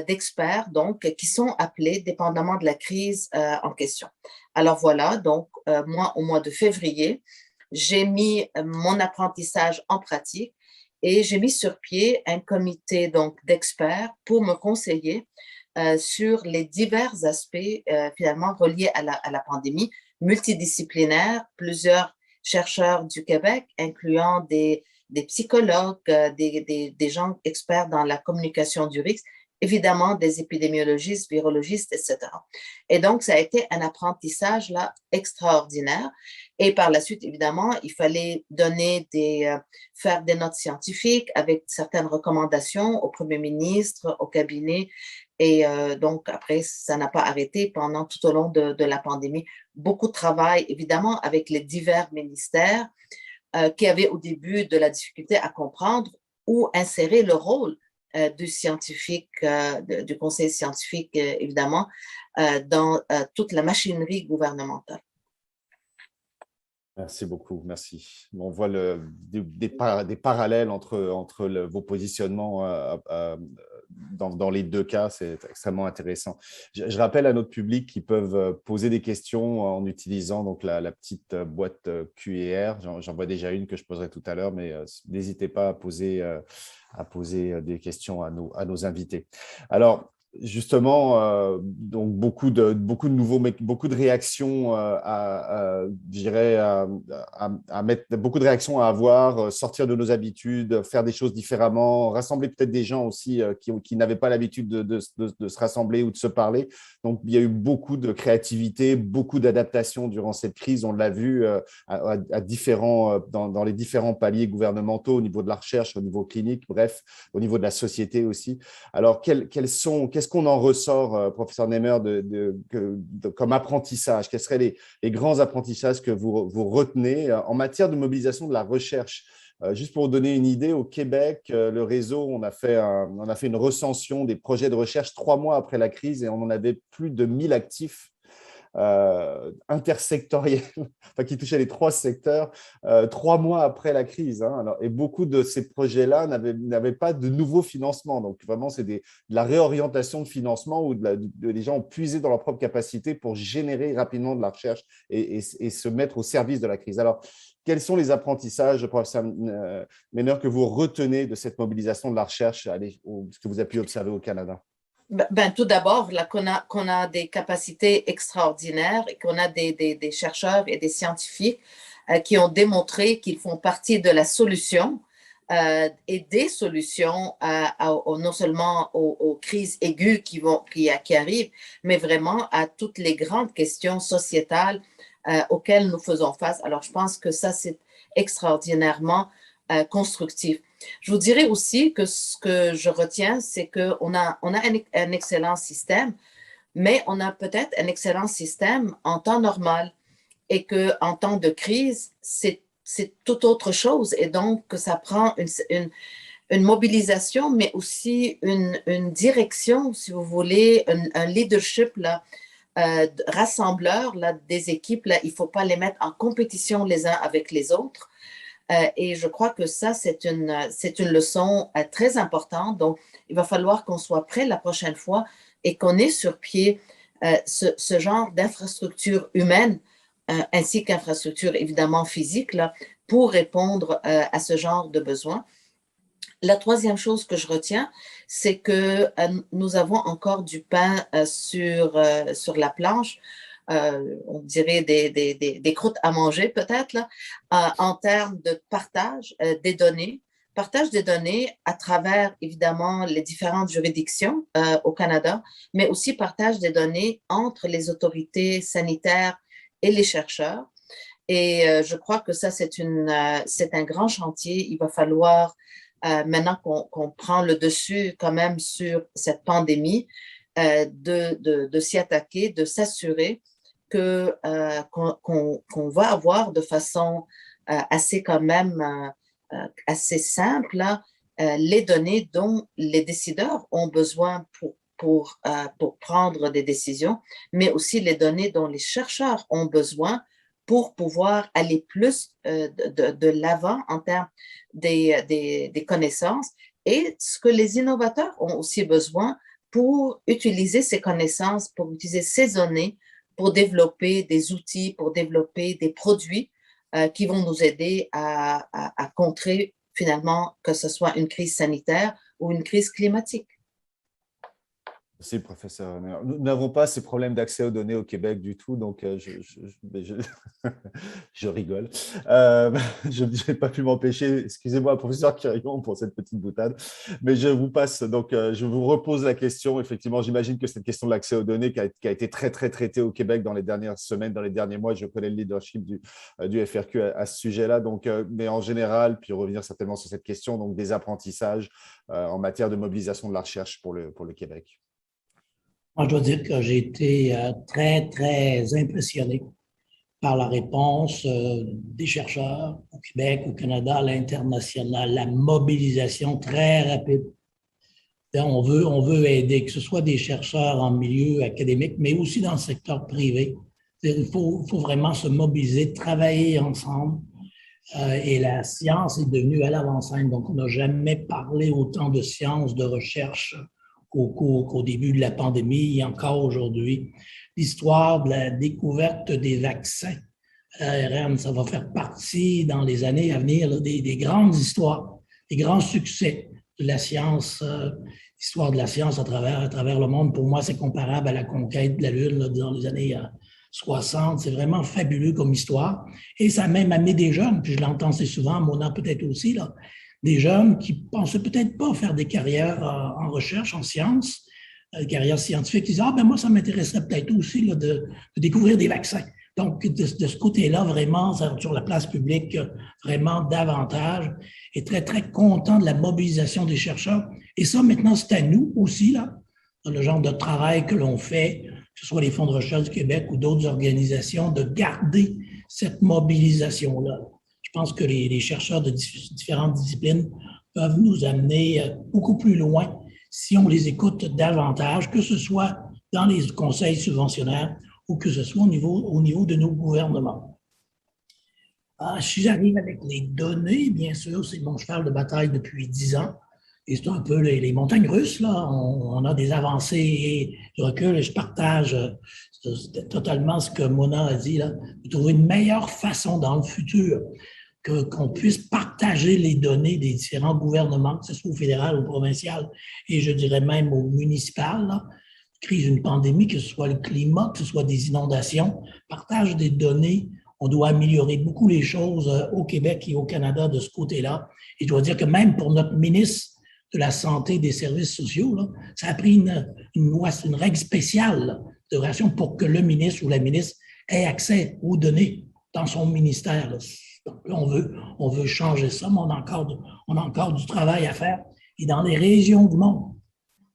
d'experts, donc, qui sont appelés dépendamment de la crise en question. Alors voilà, donc, moi, au mois de février, j'ai mis mon apprentissage en pratique et j'ai mis sur pied un comité donc d'experts pour me conseiller sur les divers aspects finalement reliés à la pandémie, multidisciplinaire, plusieurs chercheurs du Québec, incluant des psychologues, des gens experts dans la communication du risque, évidemment des épidémiologistes, virologistes, etc. Et donc, ça a été un apprentissage là extraordinaire. Et par la suite, évidemment, il fallait faire des notes scientifiques avec certaines recommandations au Premier ministre, au cabinet Et donc, après, ça n'a pas arrêté pendant tout au long de la pandémie. Beaucoup de travail, évidemment, avec les divers ministères qui avaient au début de la difficulté à comprendre où insérer le rôle du scientifique, du conseil scientifique, évidemment, dans toute la machinerie gouvernementale. Merci beaucoup, merci. On voit des parallèles entre vos positionnements dans les deux cas, c'est extrêmement intéressant. Je rappelle à notre public qu'ils peuvent poser des questions en utilisant donc la petite boîte Q&R. J'en vois déjà une que je poserai tout à l'heure, mais n'hésitez pas à poser des questions à nos invités. Alors, justement, donc beaucoup de beaucoup de réactions je dirais, à mettre beaucoup de réactions à avoir, sortir de nos habitudes, faire des choses différemment, rassembler peut-être des gens aussi qui n'avaient pas l'habitude de se rassembler ou de se parler. Donc, il y a eu beaucoup de créativité, beaucoup d'adaptation durant cette crise. On l'a vu dans les différents paliers gouvernementaux, au niveau de la recherche, au niveau clinique, bref, au niveau de la société aussi. Alors, qu'est-ce qu'on en ressort, professeur Nehmer, comme apprentissage? Quels seraient les grands apprentissages que vous retenez en matière de mobilisation de la recherche? Juste pour vous donner une idée, au Québec, le réseau, on a fait une recension des projets de recherche 3 mois après la crise et on en avait plus de 1000 actifs intersectoriels, enfin, qui touchaient les 3 secteurs 3 mois après la crise. Hein. Alors, et beaucoup de ces projets-là n'avaient pas de nouveaux financements. Donc, vraiment, c'est de la réorientation de financement où les gens ont puisé dans leur propre capacité pour générer rapidement de la recherche et se mettre au service de la crise. Alors, quels sont les apprentissages, professeur Nehmer, que vous retenez de cette mobilisation de la recherche, ce que vous avez pu observer au Canada? Tout d'abord, qu'on a des capacités extraordinaires et qu'on a des chercheurs et des scientifiques qui ont démontré qu'ils font partie de la solution et des solutions non seulement aux crises aiguës qui arrivent, mais vraiment à toutes les grandes questions sociétales auxquelles nous faisons face. Alors, je pense que ça, c'est extraordinairement constructif. Je vous dirais aussi que ce que je retiens, c'est qu'on a un excellent système, mais on a peut-être un excellent système en temps normal et qu'en temps de crise, c'est tout autre chose. Et donc, que ça prend une mobilisation, mais aussi une direction, si vous voulez, un leadership là, rassembleur là, des équipes. Là, il ne faut pas les mettre en compétition les uns avec les autres. Et je crois que ça, c'est une leçon très importante. Donc, il va falloir qu'on soit prêt la prochaine fois et qu'on ait sur pied ce genre d'infrastructure humaine ainsi qu'infrastructure évidemment physique là, pour répondre à ce genre de besoins. La troisième chose que je retiens, c'est que nous avons encore du pain sur la planche. On dirait des croûtes à manger peut-être, là, en termes de partage des données. Partage des données à travers, évidemment, les différentes juridictions au Canada, mais aussi partage des données entre les autorités sanitaires et les chercheurs. Et je crois que ça, c'est un grand chantier. Il va falloir, maintenant qu'on prend le dessus quand même sur cette pandémie, de s'y attaquer, de s'assurer qu'on va avoir de façon assez quand même assez simple là, les données dont les décideurs ont besoin pour prendre des décisions, mais aussi les données dont les chercheurs ont besoin pour pouvoir aller plus de l'avant en termes des connaissances et ce que les innovateurs ont aussi besoin pour utiliser ces connaissances, pour utiliser ces données pour développer des outils, pour développer des produits qui vont nous aider à contrer finalement que ce soit une crise sanitaire ou une crise climatique. Merci, professeur. Nous n'avons pas ces problèmes d'accès aux données au Québec du tout, donc je rigole. Je n'ai pas pu m'empêcher, excusez-moi, professeur Quirion, pour cette petite boutade, mais je vous passe, donc je vous repose la question. Effectivement, j'imagine que cette question de l'accès aux données qui a été très, très traitée au Québec dans les dernières semaines, dans les derniers mois, je connais le leadership du FRQ à ce sujet-là, donc, mais en général, puis revenir certainement sur cette question, donc des apprentissages en matière de mobilisation de la recherche pour le Québec. Moi, je dois dire que j'ai été très, très impressionné par la réponse des chercheurs au Québec, au Canada, à l'international, la mobilisation très rapide. On veut aider, que ce soit des chercheurs en milieu académique, mais aussi dans le secteur privé. Il faut vraiment se mobiliser, travailler ensemble. Et la science est devenue à l'avant-scène. Donc, on n'a jamais parlé autant de science, de recherche qu'au début de la pandémie et encore aujourd'hui. L'histoire de la découverte des vaccins à l'ARN, ça va faire partie dans les années à venir là, des grandes histoires, des grands succès de la science, l'histoire de la science à travers le monde. Pour moi, c'est comparable à la conquête de la Lune là, dans les années 60. C'est vraiment fabuleux comme histoire. Et ça a même amené des jeunes, puis je l'entends assez souvent, Mona peut-être aussi, là, des jeunes qui pensaient peut-être pas faire des carrières en recherche, en sciences, des carrières scientifiques, qui disent, ah ben moi, ça m'intéresserait peut-être aussi là, de découvrir des vaccins. Donc, de ce côté-là, vraiment, sur la place publique, vraiment davantage, et très, très content de la mobilisation des chercheurs. Et ça, maintenant, c'est à nous aussi, là, dans le genre de travail que l'on fait, que ce soit les fonds de recherche du Québec ou d'autres organisations, de garder cette mobilisation-là. Je pense que les chercheurs de différentes disciplines peuvent nous amener beaucoup plus loin si on les écoute davantage, que ce soit dans les conseils subventionnaires ou que ce soit au niveau de nos gouvernements. Si j'arrive avec les données, bien sûr, c'est mon cheval de bataille depuis 10 ans. Et c'est un peu les montagnes russes, là. On a des avancées et du recul, et je partage totalement ce que Mona a dit, là. De trouver une meilleure façon dans le futur qu'on puisse partager les données des différents gouvernements, que ce soit au fédéral, au provincial, et je dirais même au municipal, là. Crise, une pandémie, que ce soit le climat, que ce soit des inondations, partage des données. On doit améliorer beaucoup les choses au Québec et au Canada de ce côté-là. Et je dois dire que même pour notre ministre de la Santé et des Services sociaux, là, ça a pris une loi, une règle spéciale là, de relation pour que le ministre ou la ministre ait accès aux données dans son ministère. Là. Donc là, on veut changer ça, mais on a encore du travail à faire. Et dans les régions du monde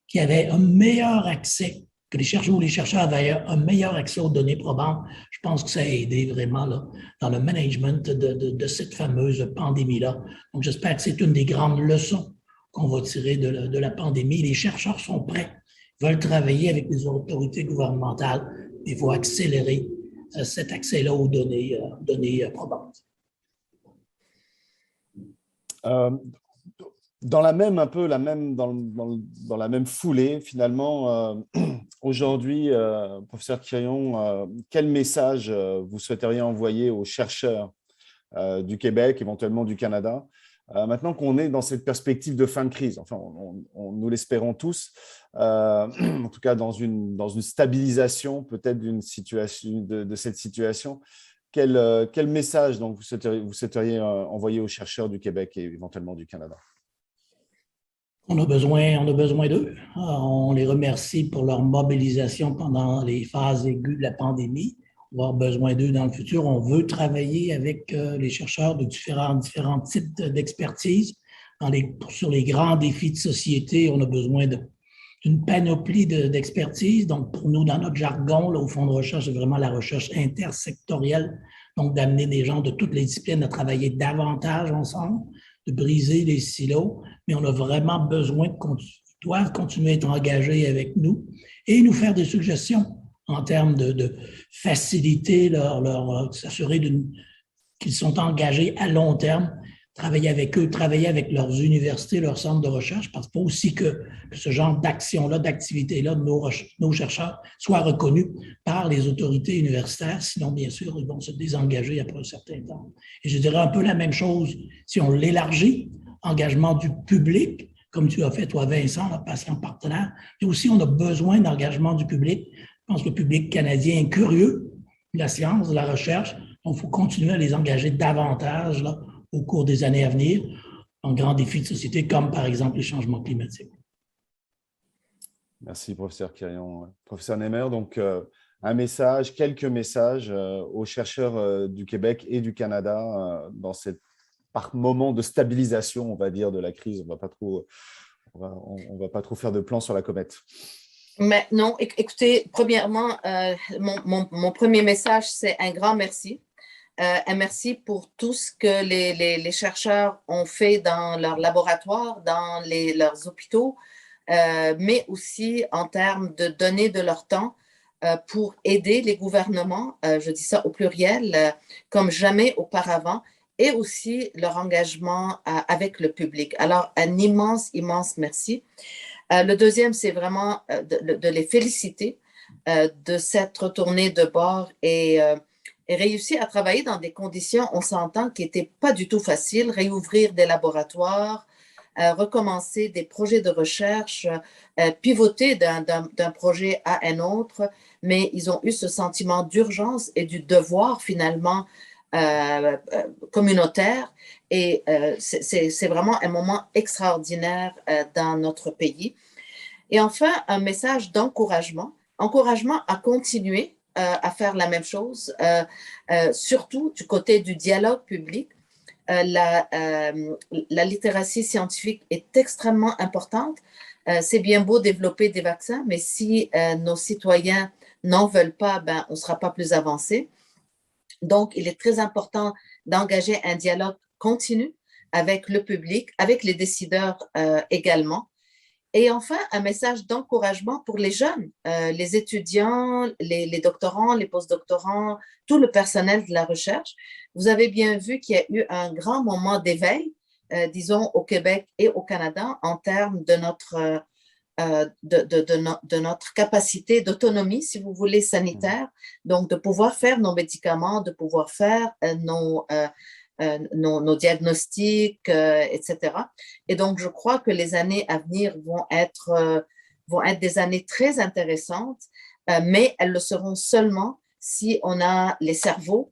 qui avaient un meilleur accès, que les chercheurs ou les chercheurs avaient un meilleur accès aux données probantes, je pense que ça a aidé vraiment là, dans le management de cette fameuse pandémie-là. Donc, j'espère que c'est une des grandes leçons qu'on va tirer de la pandémie. Les chercheurs sont prêts, veulent travailler avec les autorités gouvernementales. Il faut accélérer cet accès-là aux données probantes. Dans la même, un peu, dans la même foulée, finalement, aujourd'hui, professeur Quirion, quel message vous souhaiteriez envoyer aux chercheurs du Québec, éventuellement du Canada, maintenant qu'on est dans cette perspective de fin de crise, enfin, nous l'espérons tous, en tout cas dans une stabilisation peut-être d'une situation, de cette situation. Quel message donc, vous souhaiteriez envoyer aux chercheurs du Québec et éventuellement du Canada? On a besoin d'eux. On les remercie pour leur mobilisation pendant les phases aiguës de la pandémie. On va avoir besoin d'eux dans le futur. On veut travailler avec les chercheurs de différents types d'expertise. Sur les grands défis de société, on a besoin d'une panoplie d'expertise. Donc, pour nous, dans notre jargon, là, au fond de recherche, c'est vraiment la recherche intersectorielle. Donc, d'amener des gens de toutes les disciplines à travailler davantage ensemble, de briser les silos, mais on a vraiment besoin ils doivent continuer à être engagés avec nous et nous faire des suggestions en termes de faciliter s'assurer qu'ils sont engagés à long terme, travailler avec eux, travailler avec leurs universités, leurs centres de recherche, parce qu'il faut aussi que ce genre d'action-là, d'activité-là, nos chercheurs soient reconnus par les autorités universitaires, sinon, bien sûr, ils vont se désengager après un certain temps. Et je dirais un peu la même chose si on l'élargit, engagement du public, comme tu as fait, toi, Vincent, le patient partenaire, et aussi on a besoin d'engagement du public. Je pense que le public canadien est curieux de la science, de la recherche, donc il faut continuer à les engager davantage là, au cours des années à venir en grands défis de société, comme par exemple les changements climatiques. Merci, professeur Quirion. Professeur Némer, donc quelques messages aux chercheurs du Québec et du Canada dans cette moment de stabilisation, on va dire, de la crise. On va pas trop faire de plan sur la comète. Mais non, écoutez, premièrement, mon premier message, c'est un grand merci. Un merci pour tout ce que les chercheurs ont fait dans leurs laboratoires, dans leurs hôpitaux, mais aussi en termes de donner de leur temps pour aider les gouvernements, je dis ça au pluriel, comme jamais auparavant, et aussi leur engagement avec le public. Alors, un immense, immense merci. Le deuxième, c'est vraiment de les féliciter de s'être tournés de bord et réussi à travailler dans des conditions, on s'entend, qui n'étaient pas du tout faciles, réouvrir des laboratoires, recommencer des projets de recherche, pivoter d'un projet à un autre, mais ils ont eu ce sentiment d'urgence et du devoir finalement communautaire et c'est vraiment un moment extraordinaire dans notre pays. Et enfin, un message d'encouragement, encouragement à continuer à faire la même chose, surtout du côté du dialogue public. La littératie scientifique est extrêmement importante. C'est bien beau développer des vaccins, mais si nos citoyens n'en veulent pas, ben, on ne sera pas plus avancé. Donc, il est très important d'engager un dialogue continu avec le public, avec les décideurs également. Et enfin, un message d'encouragement pour les jeunes, les étudiants, les doctorants, les postdoctorants, tout le personnel de la recherche. Vous avez bien vu qu'il y a eu un grand moment d'éveil, disons, au Québec et au Canada en termes de notre capacité d'autonomie, si vous voulez, sanitaire. Donc, de pouvoir faire nos médicaments, de pouvoir faire nos diagnostics, etc. Et donc, je crois que les années à venir vont être des années très intéressantes, mais elles le seront seulement si on a les cerveaux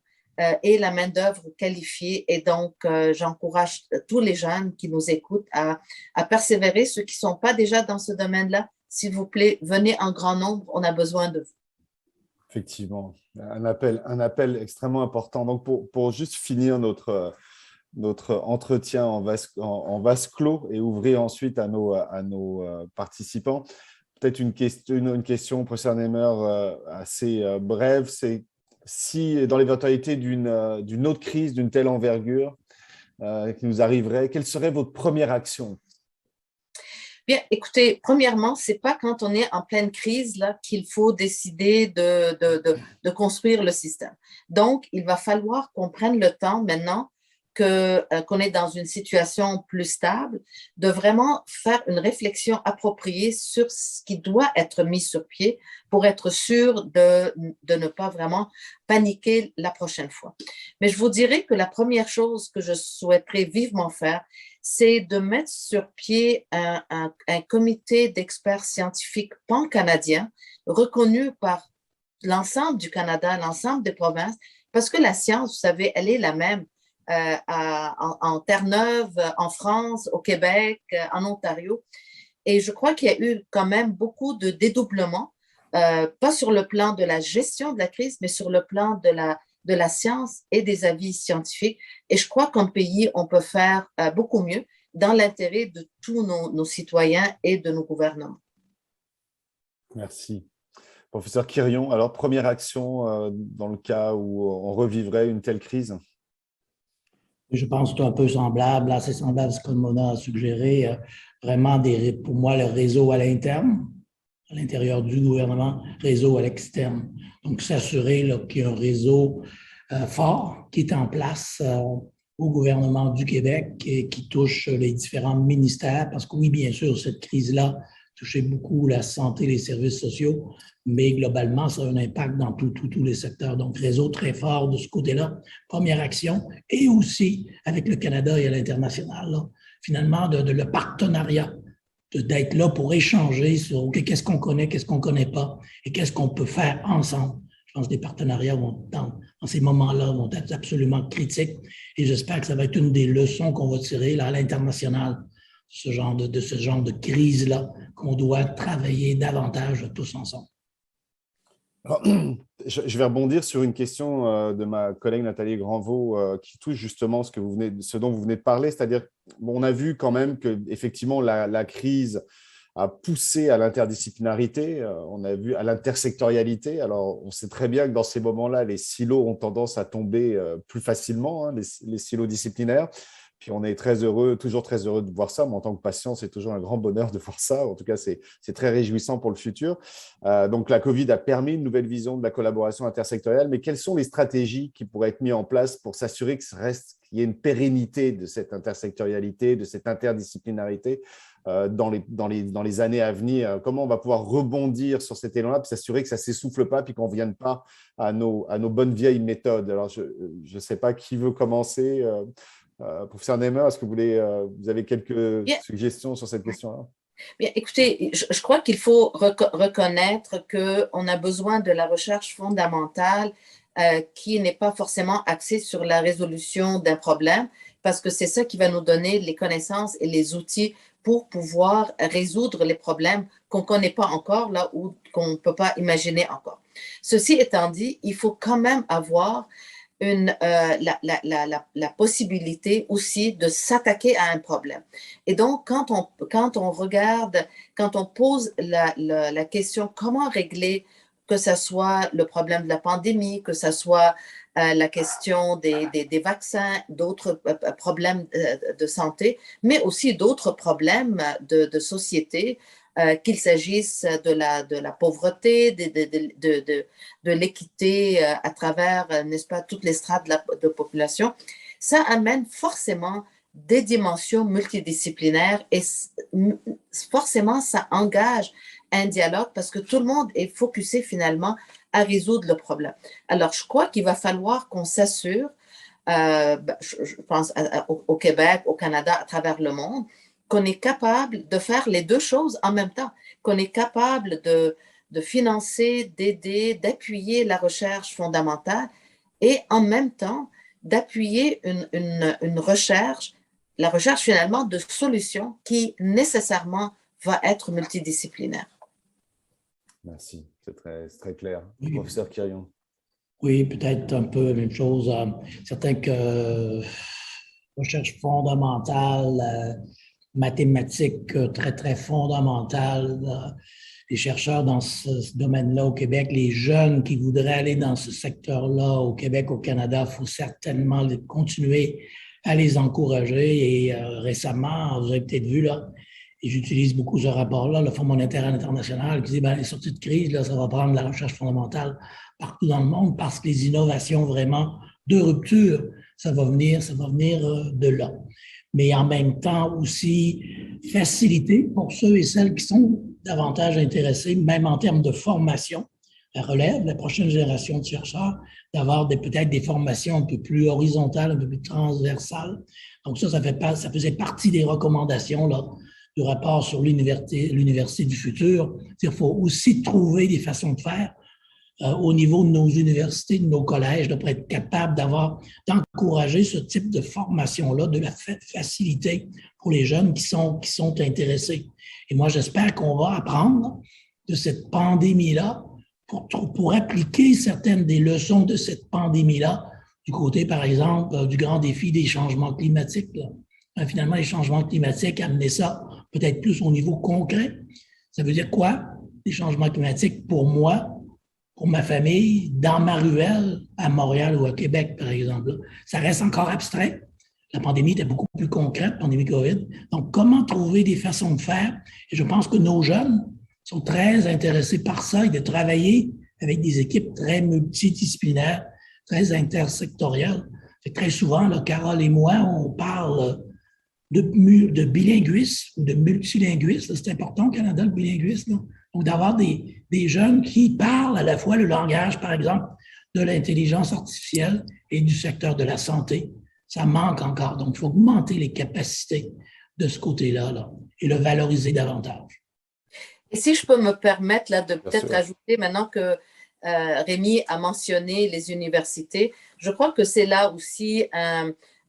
et la main-d'œuvre qualifiée. Et donc, j'encourage tous les jeunes qui nous écoutent à persévérer. Ceux qui ne sont pas déjà dans ce domaine-là, s'il vous plaît, venez en grand nombre, on a besoin de vous. Effectivement, un appel extrêmement important. Donc, pour juste finir notre entretien en vase clos et ouvrir ensuite à nos participants, peut-être une question, professeur Nehmer, assez brève, c'est si dans l'éventualité d'une autre crise d'une telle envergure qui nous arriverait, quelle serait votre première action? Bien, écoutez, premièrement, c'est pas quand on est en pleine crise là qu'il faut décider de construire le système. Donc, il va falloir qu'on prenne le temps maintenant qu'on est dans une situation plus stable, de vraiment faire une réflexion appropriée sur ce qui doit être mis sur pied pour être sûr de ne pas vraiment paniquer la prochaine fois. Mais je vous dirais que la première chose que je souhaiterais vivement faire, c'est de mettre sur pied un comité d'experts scientifiques pan-canadiens reconnu par l'ensemble du Canada, l'ensemble des provinces, parce que la science, vous savez, elle est la même en Terre-Neuve, en France, au Québec, en Ontario. Et je crois qu'il y a eu quand même beaucoup de dédoublements, pas sur le plan de la gestion de la crise, mais sur le plan de la science et des avis scientifiques. Et je crois qu'en pays, on peut faire beaucoup mieux dans l'intérêt de tous nos citoyens et de nos gouvernements. Merci. Professeur Quirion, alors première action dans le cas où on revivrait une telle crise? Je pense que c'est un peu semblable, assez semblable à ce que Mona a suggéré. Vraiment, pour moi, le réseau à l'interne, à l'intérieur du gouvernement, réseau à l'externe. Donc, s'assurer qu'il y a un réseau fort qui est en place au gouvernement du Québec et qui touche les différents ministères. Parce que oui, bien sûr, cette crise-là touchait beaucoup la santé, les services sociaux, mais globalement, ça a un impact dans tous les secteurs. Donc, réseau très fort de ce côté-là, première action, et aussi avec le Canada et à l'international, finalement, le partenariat, d'être là pour échanger sur qu'est-ce qu'on connaît, qu'est-ce qu'on ne connaît pas, et qu'est-ce qu'on peut faire ensemble. Je pense que les partenariats dans ces moments-là vont être absolument critiques, et j'espère que ça va être une des leçons qu'on va tirer là, à l'international, ce genre de crise-là, qu'on doit travailler davantage tous ensemble. Alors, je vais rebondir sur une question de ma collègue Nathalie Granvaux qui touche justement ce dont vous venez de parler, c'est-à-dire on a vu quand même que effectivement la crise à pousser à l'interdisciplinarité, on a vu à l'intersectorialité. Alors, on sait très bien que dans ces moments-là, les silos ont tendance à tomber plus facilement, hein, les silos disciplinaires. Puis on est très heureux, toujours très heureux de voir ça. Moi, en tant que patient, c'est toujours un grand bonheur de voir ça. En tout cas, c'est très réjouissant pour le futur. Donc, la COVID a permis une nouvelle vision de la collaboration intersectorielle. Mais quelles sont les stratégies qui pourraient être mises en place pour s'assurer qu'il y ait une pérennité de cette intersectorialité, de cette interdisciplinarité dans les années à venir? Comment on va pouvoir rebondir sur cet élan-là pour s'assurer que ça ne s'essouffle pas puis qu'on ne revienne pas à nos bonnes vieilles méthodes? Alors, je ne sais pas qui veut commencer. Professeur Nehmer, est-ce que vous avez quelques suggestions sur cette question-là? Bien, écoutez, je crois qu'il faut reconnaître qu'on a besoin de la recherche fondamentale qui n'est pas forcément axée sur la résolution d'un problème, parce que c'est ça qui va nous donner les connaissances et les outils pour pouvoir résoudre les problèmes qu'on ne connaît pas encore, là, ou qu'on ne peut pas imaginer encore. Ceci étant dit, il faut quand même avoir la possibilité aussi de s'attaquer à un problème. Et donc, quand on regarde, quand on pose la question comment régler, que ce soit le problème de la pandémie, que ce soit la question des vaccins, d'autres problèmes de santé, mais aussi d'autres problèmes de société, qu'il s'agisse de la pauvreté, de l'équité à travers, n'est-ce pas, toutes les strates de population, ça amène forcément des dimensions multidisciplinaires et forcément, ça engage un dialogue parce que tout le monde est focusé finalement à résoudre le problème. Alors, je crois qu'il va falloir qu'on s'assure, je pense au Québec, au Canada, à travers le monde, qu'on est capable de faire les deux choses en même temps, qu'on est capable de financer, d'aider, d'appuyer la recherche fondamentale et en même temps d'appuyer une recherche, la recherche finalement de solutions qui nécessairement va être multidisciplinaire. Merci, c'est très clair. Oui. Professeur Quirion. Oui, peut-être un peu la même chose. Certain que recherche fondamentale, mathématiques très, très fondamentales. Les chercheurs dans ce domaine-là au Québec, les jeunes qui voudraient aller dans ce secteur-là au Québec, au Canada, il faut certainement continuer à les encourager. Et récemment, vous avez peut-être vu, là, et j'utilise beaucoup ce rapport-là, le Fonds monétaire international, qui dit les sorties de crise, là, ça va prendre la recherche fondamentale partout dans le monde parce que les innovations vraiment de rupture, ça va venir de là. Mais en même temps aussi faciliter pour ceux et celles qui sont davantage intéressés, même en termes de formation, la relève, la prochaine génération de chercheurs, d'avoir peut-être des formations un peu plus horizontales, un peu plus transversales. Donc ça faisait partie des recommandations là, du rapport sur l'université du futur. Il faut aussi trouver des façons de faire au niveau de nos universités, de nos collèges, pour être capable d'encourager ce type de formation-là, de la faciliter pour les jeunes qui sont intéressés. Et moi, j'espère qu'on va apprendre de cette pandémie-là pour appliquer certaines des leçons de cette pandémie-là du côté, par exemple, du grand défi des changements climatiques. Là. Finalement, les changements climatiques, amener ça peut-être plus au niveau concret. Ça veut dire quoi? Les changements climatiques, pour moi, pour ma famille, dans ma ruelle, à Montréal ou à Québec, par exemple. Ça reste encore abstrait. La pandémie était beaucoup plus concrète, pandémie COVID. Donc, comment trouver des façons de faire? Et je pense que nos jeunes sont très intéressés par ça et de travailler avec des équipes très multidisciplinaires, très intersectorielles. Très souvent, là, Carole et moi, on parle de bilinguisme ou de multilinguisme. C'est important au Canada, le bilinguisme. Là. Donc, d'avoir des jeunes qui parlent à la fois le langage, par exemple, de l'intelligence artificielle et du secteur de la santé. Ça manque encore. Donc, il faut augmenter les capacités de ce côté-là là, et le valoriser davantage. Et si je peux me permettre là, de peut-être ajouter, maintenant que Rémi a mentionné les universités, je crois que c'est là aussi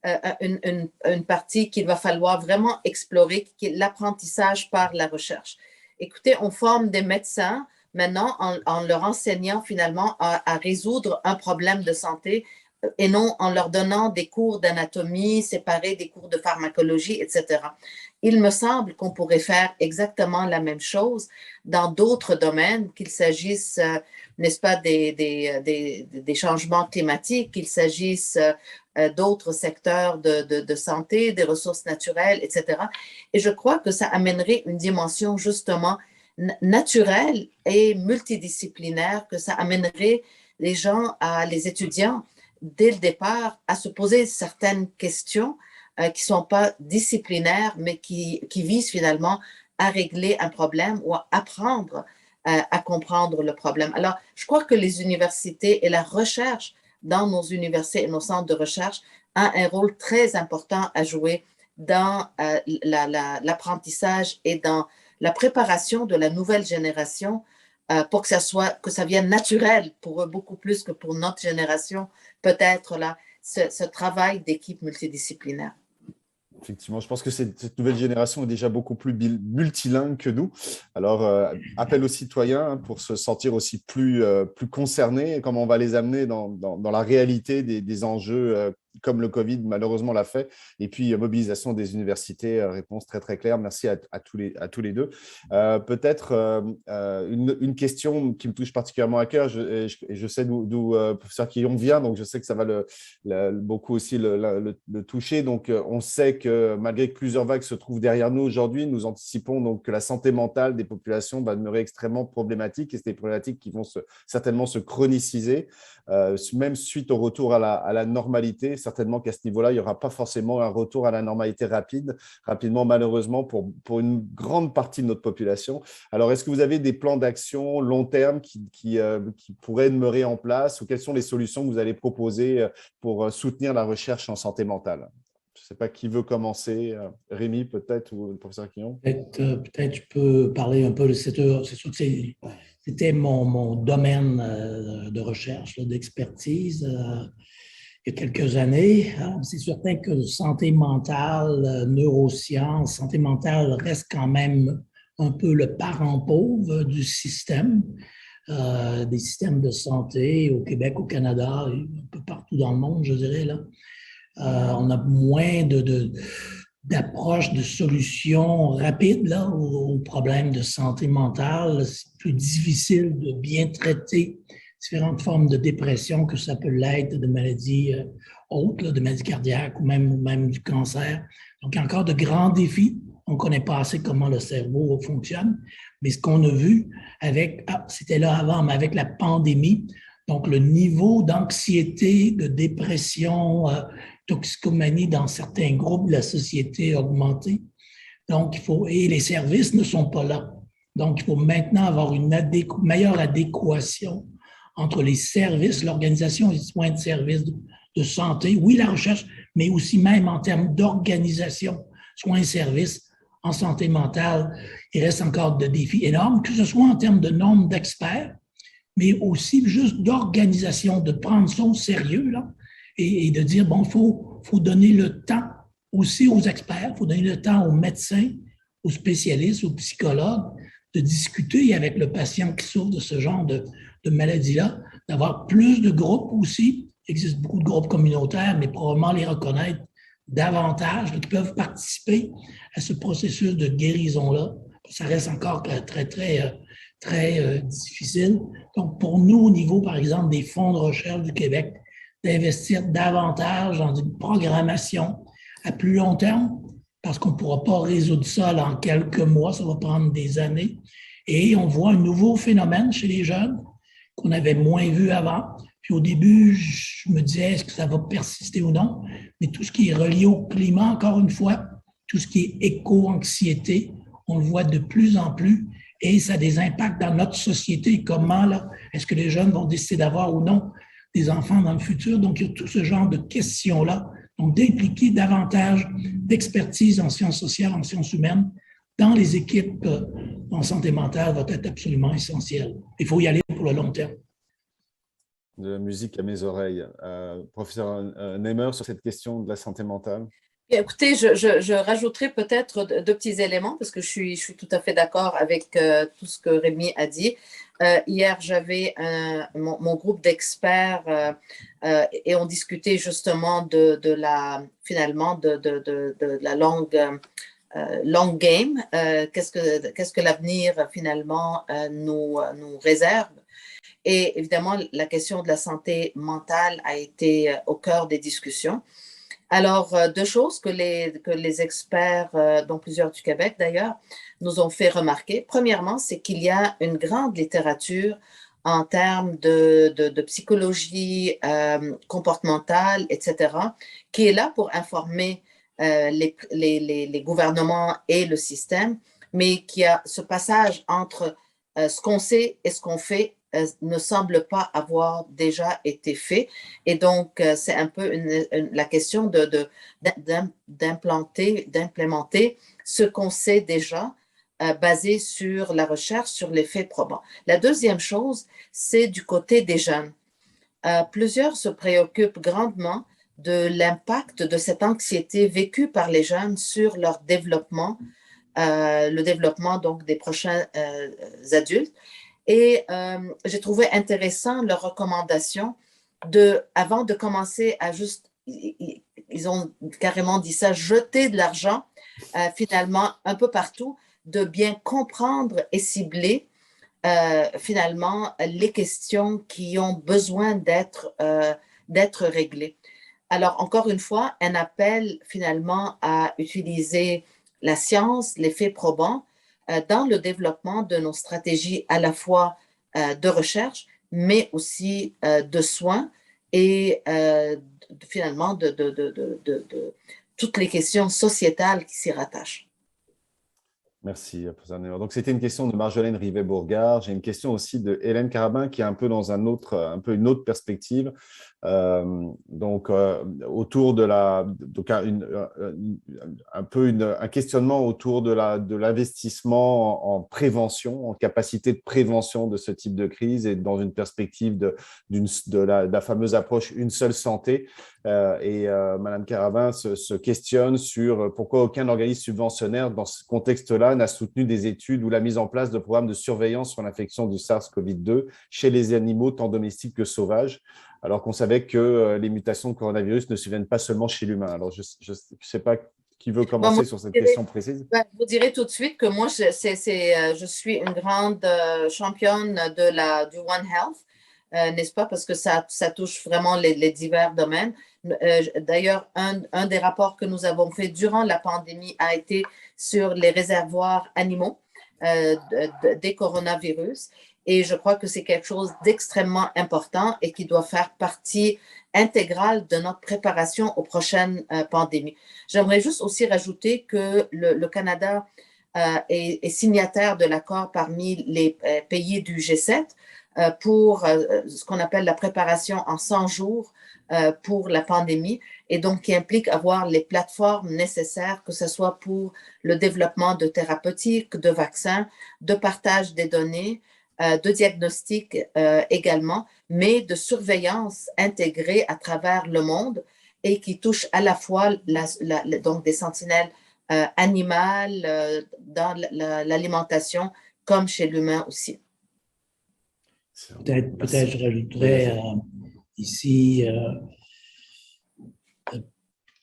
une partie qu'il va falloir vraiment explorer, qui est l'apprentissage par la recherche. Écoutez, on forme des médecins maintenant en leur enseignant finalement à résoudre un problème de santé et non en leur donnant des cours d'anatomie séparés des cours de pharmacologie, etc. Il me semble qu'on pourrait faire exactement la même chose dans d'autres domaines, qu'il s'agisse, n'est-ce pas, des changements climatiques, qu'il s'agisse d'autres secteurs de santé, des ressources naturelles, etc. Et je crois que ça amènerait une dimension justement naturelle et multidisciplinaire, que ça amènerait les gens, les étudiants, dès le départ, à se poser certaines questions qui ne sont pas disciplinaires, mais qui visent finalement à régler un problème ou à apprendre à comprendre le problème. Alors, je crois que les universités et la recherche dans nos universités et nos centres de recherche a un rôle très important à jouer dans l'apprentissage et dans la préparation de la nouvelle génération pour que ça vienne naturel pour eux, beaucoup plus que pour notre génération, peut-être là, ce travail d'équipe multidisciplinaire. Effectivement, je pense que cette nouvelle génération est déjà beaucoup plus multilingue que nous. Alors, appel aux citoyens hein, pour se sentir aussi plus concernés, comment on va les amener dans la réalité des enjeux comme le Covid malheureusement l'a fait. Et puis, mobilisation des universités, réponse très, très claire. Merci à tous les deux. Peut-être une question qui me touche particulièrement à cœur. Je sais d'où professeur Quillon vient, donc je sais que ça va beaucoup aussi le toucher. Donc, on sait que malgré que plusieurs vagues se trouvent derrière nous aujourd'hui, nous anticipons donc que la santé mentale des populations va demeurer extrêmement problématique et c'est des problématiques qui vont certainement se chroniciser, même suite au retour à la normalité. Certainement qu'à ce niveau-là, il n'y aura pas forcément un retour à la normalité rapidement, malheureusement, pour une grande partie de notre population. Alors, est-ce que vous avez des plans d'action long terme qui pourraient demeurer en place ou quelles sont les solutions que vous allez proposer pour soutenir la recherche en santé mentale? Je ne sais pas qui veut commencer. Rémi, peut-être, ou le professeur Quillon? Peut-être je peux parler un peu de cette… C'est sûr que c'était mon domaine de recherche, d'expertise il y a quelques années. C'est certain que santé mentale, neurosciences, santé mentale reste quand même un peu le parent pauvre du système, des systèmes de santé au Québec, au Canada, et un peu partout dans le monde, je dirais, là. On a moins d'approches, de solutions rapides là, aux problèmes de santé mentale. C'est plus difficile de bien traiter différentes formes de dépression, que ça peut l'être de maladies autres, là, de maladies cardiaques ou même du cancer. Donc, il y a encore de grands défis. On ne connaît pas assez comment le cerveau fonctionne. Mais ce qu'on a vu c'était là avant, mais avec la pandémie, donc le niveau d'anxiété, de dépression, toxicomanie dans certains groupes de la société a augmenté. Donc, et les services ne sont pas là. Donc, il faut maintenant avoir une meilleure adéquation entre les services, l'organisation des soins de services de santé, oui, la recherche, mais aussi même en termes d'organisation, soins et services en santé mentale. Il reste encore des défis énormes, que ce soit en termes de nombre d'experts, mais aussi juste d'organisation, de prendre ça au sérieux, là, et de dire, bon, faut donner le temps aussi aux experts, il faut donner le temps aux médecins, aux spécialistes, aux psychologues, de discuter avec le patient qui souffre de ce genre de maladie-là, d'avoir plus de groupes aussi. Il existe beaucoup de groupes communautaires, mais probablement les reconnaître davantage, qui peuvent participer à ce processus de guérison-là. Ça reste encore très, très, très difficile. Donc, pour nous, au niveau, par exemple, des fonds de recherche du Québec, d'investir davantage dans une programmation à plus long terme, parce qu'on ne pourra pas résoudre ça en quelques mois, ça va prendre des années. Et on voit un nouveau phénomène chez les jeunes qu'on avait moins vu avant. Puis au début, je me disais, est-ce que ça va persister ou non? Mais tout ce qui est relié au climat, encore une fois, tout ce qui est éco-anxiété, on le voit de plus en plus et ça a des impacts dans notre société. Comment, là, est-ce que les jeunes vont décider d'avoir ou non des enfants dans le futur? Donc, il y a tout ce genre de questions-là. Donc, d'impliquer davantage d'expertise en sciences sociales, en sciences humaines, dans les équipes en santé mentale va être absolument essentiel. Il faut y aller pour le long terme. De la musique à mes oreilles. Professeur Nehmer, sur cette question de la santé mentale. Bien, écoutez, je rajouterai peut-être deux petits éléments parce que je suis tout à fait d'accord avec tout ce que Rémi a dit. Hier, j'avais mon groupe d'experts et on discutait justement finalement de la long game. Qu'est-ce que l'avenir finalement nous réserve? Et évidemment, la question de la santé mentale a été au cœur des discussions. Alors, deux choses que les experts, dont plusieurs du Québec d'ailleurs, nous ont fait remarquer. Premièrement, c'est qu'il y a une grande littérature en termes de psychologie comportementale, etc., qui est là pour informer les gouvernements et le système, mais qui a ce passage entre ce qu'on sait et ce qu'on fait ne semble pas avoir déjà été fait. Et donc, c'est un peu la question d'implémenter ce qu'on sait déjà, basé sur la recherche, sur les faits probants. La deuxième chose, c'est du côté des jeunes. Plusieurs se préoccupent grandement de l'impact de cette anxiété vécue par les jeunes sur leur développement, le développement donc des prochains adultes. Et j'ai trouvé intéressant leur recommandation avant de commencer à juste, ils ont carrément dit ça, jeter de l'argent finalement un peu partout, de bien comprendre et cibler finalement les questions qui ont besoin d'être réglées. Alors, encore une fois, un appel finalement à utiliser la science, les faits probants, dans le développement de nos stratégies à la fois de recherche, mais aussi de soins et finalement de toutes les questions sociétales qui s'y rattachent. Merci, professeur Neumann. Donc, c'était une question de Marjolaine Rivet-Bourgard. J'ai une question aussi de Hélène Carabin qui est un peu dans une autre perspective. Autour de un questionnement autour de l'investissement en prévention, en capacité de prévention de ce type de crise et dans une perspective de la fameuse approche une seule santé. Madame Carabin se questionne sur pourquoi aucun organisme subventionnaire dans ce contexte-là n'a soutenu des études ou la mise en place de programmes de surveillance sur l'infection du SARS-CoV-2 chez les animaux tant domestiques que sauvages, alors qu'on savait que les mutations de coronavirus ne surviennent pas seulement chez l'humain. Alors, je ne sais pas qui veut commencer sur cette question précise. Je vous dirai tout de suite que moi, je suis une grande championne du One Health, n'est-ce pas? Parce que ça touche vraiment les divers domaines. D'ailleurs, un des rapports que nous avons fait durant la pandémie a été sur les réservoirs animaux des coronavirus. Et je crois que c'est quelque chose d'extrêmement important et qui doit faire partie intégrale de notre préparation aux prochaines pandémies. J'aimerais juste aussi rajouter que le Canada est signataire de l'accord parmi les pays du G7 pour ce qu'on appelle la préparation en 100 jours pour la pandémie, et donc qui implique avoir les plateformes nécessaires, que ce soit pour le développement de thérapeutiques, de vaccins, de partage des données, de diagnostic également, mais de surveillance intégrée à travers le monde et qui touche à la fois donc des sentinelles animales dans l'alimentation comme chez l'humain aussi. Peut-être je rajouterais ici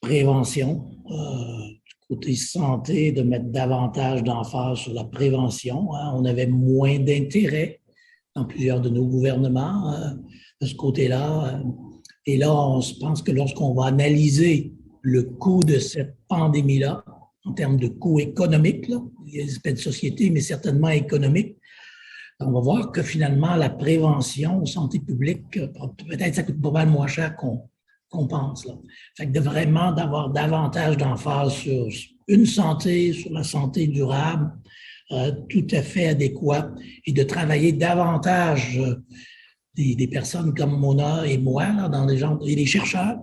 prévention, du côté santé, de mettre davantage d'emphase sur la prévention. Hein. On avait moins d'intérêt dans plusieurs de nos gouvernements de ce côté-là. Et là, on se pense que lorsqu'on va analyser le coût de cette pandémie-là, en termes de coût économique, là, il y a des aspects de société, mais certainement économique, on va voir que finalement, la prévention, santé publique, peut-être ça coûte pas mal moins cher qu'on pense. Là. Fait que d'avoir davantage d'emphase sur une santé, sur la santé durable, tout à fait adéquat, et de travailler davantage des personnes comme Mona et moi, là, dans les gens, et les chercheurs,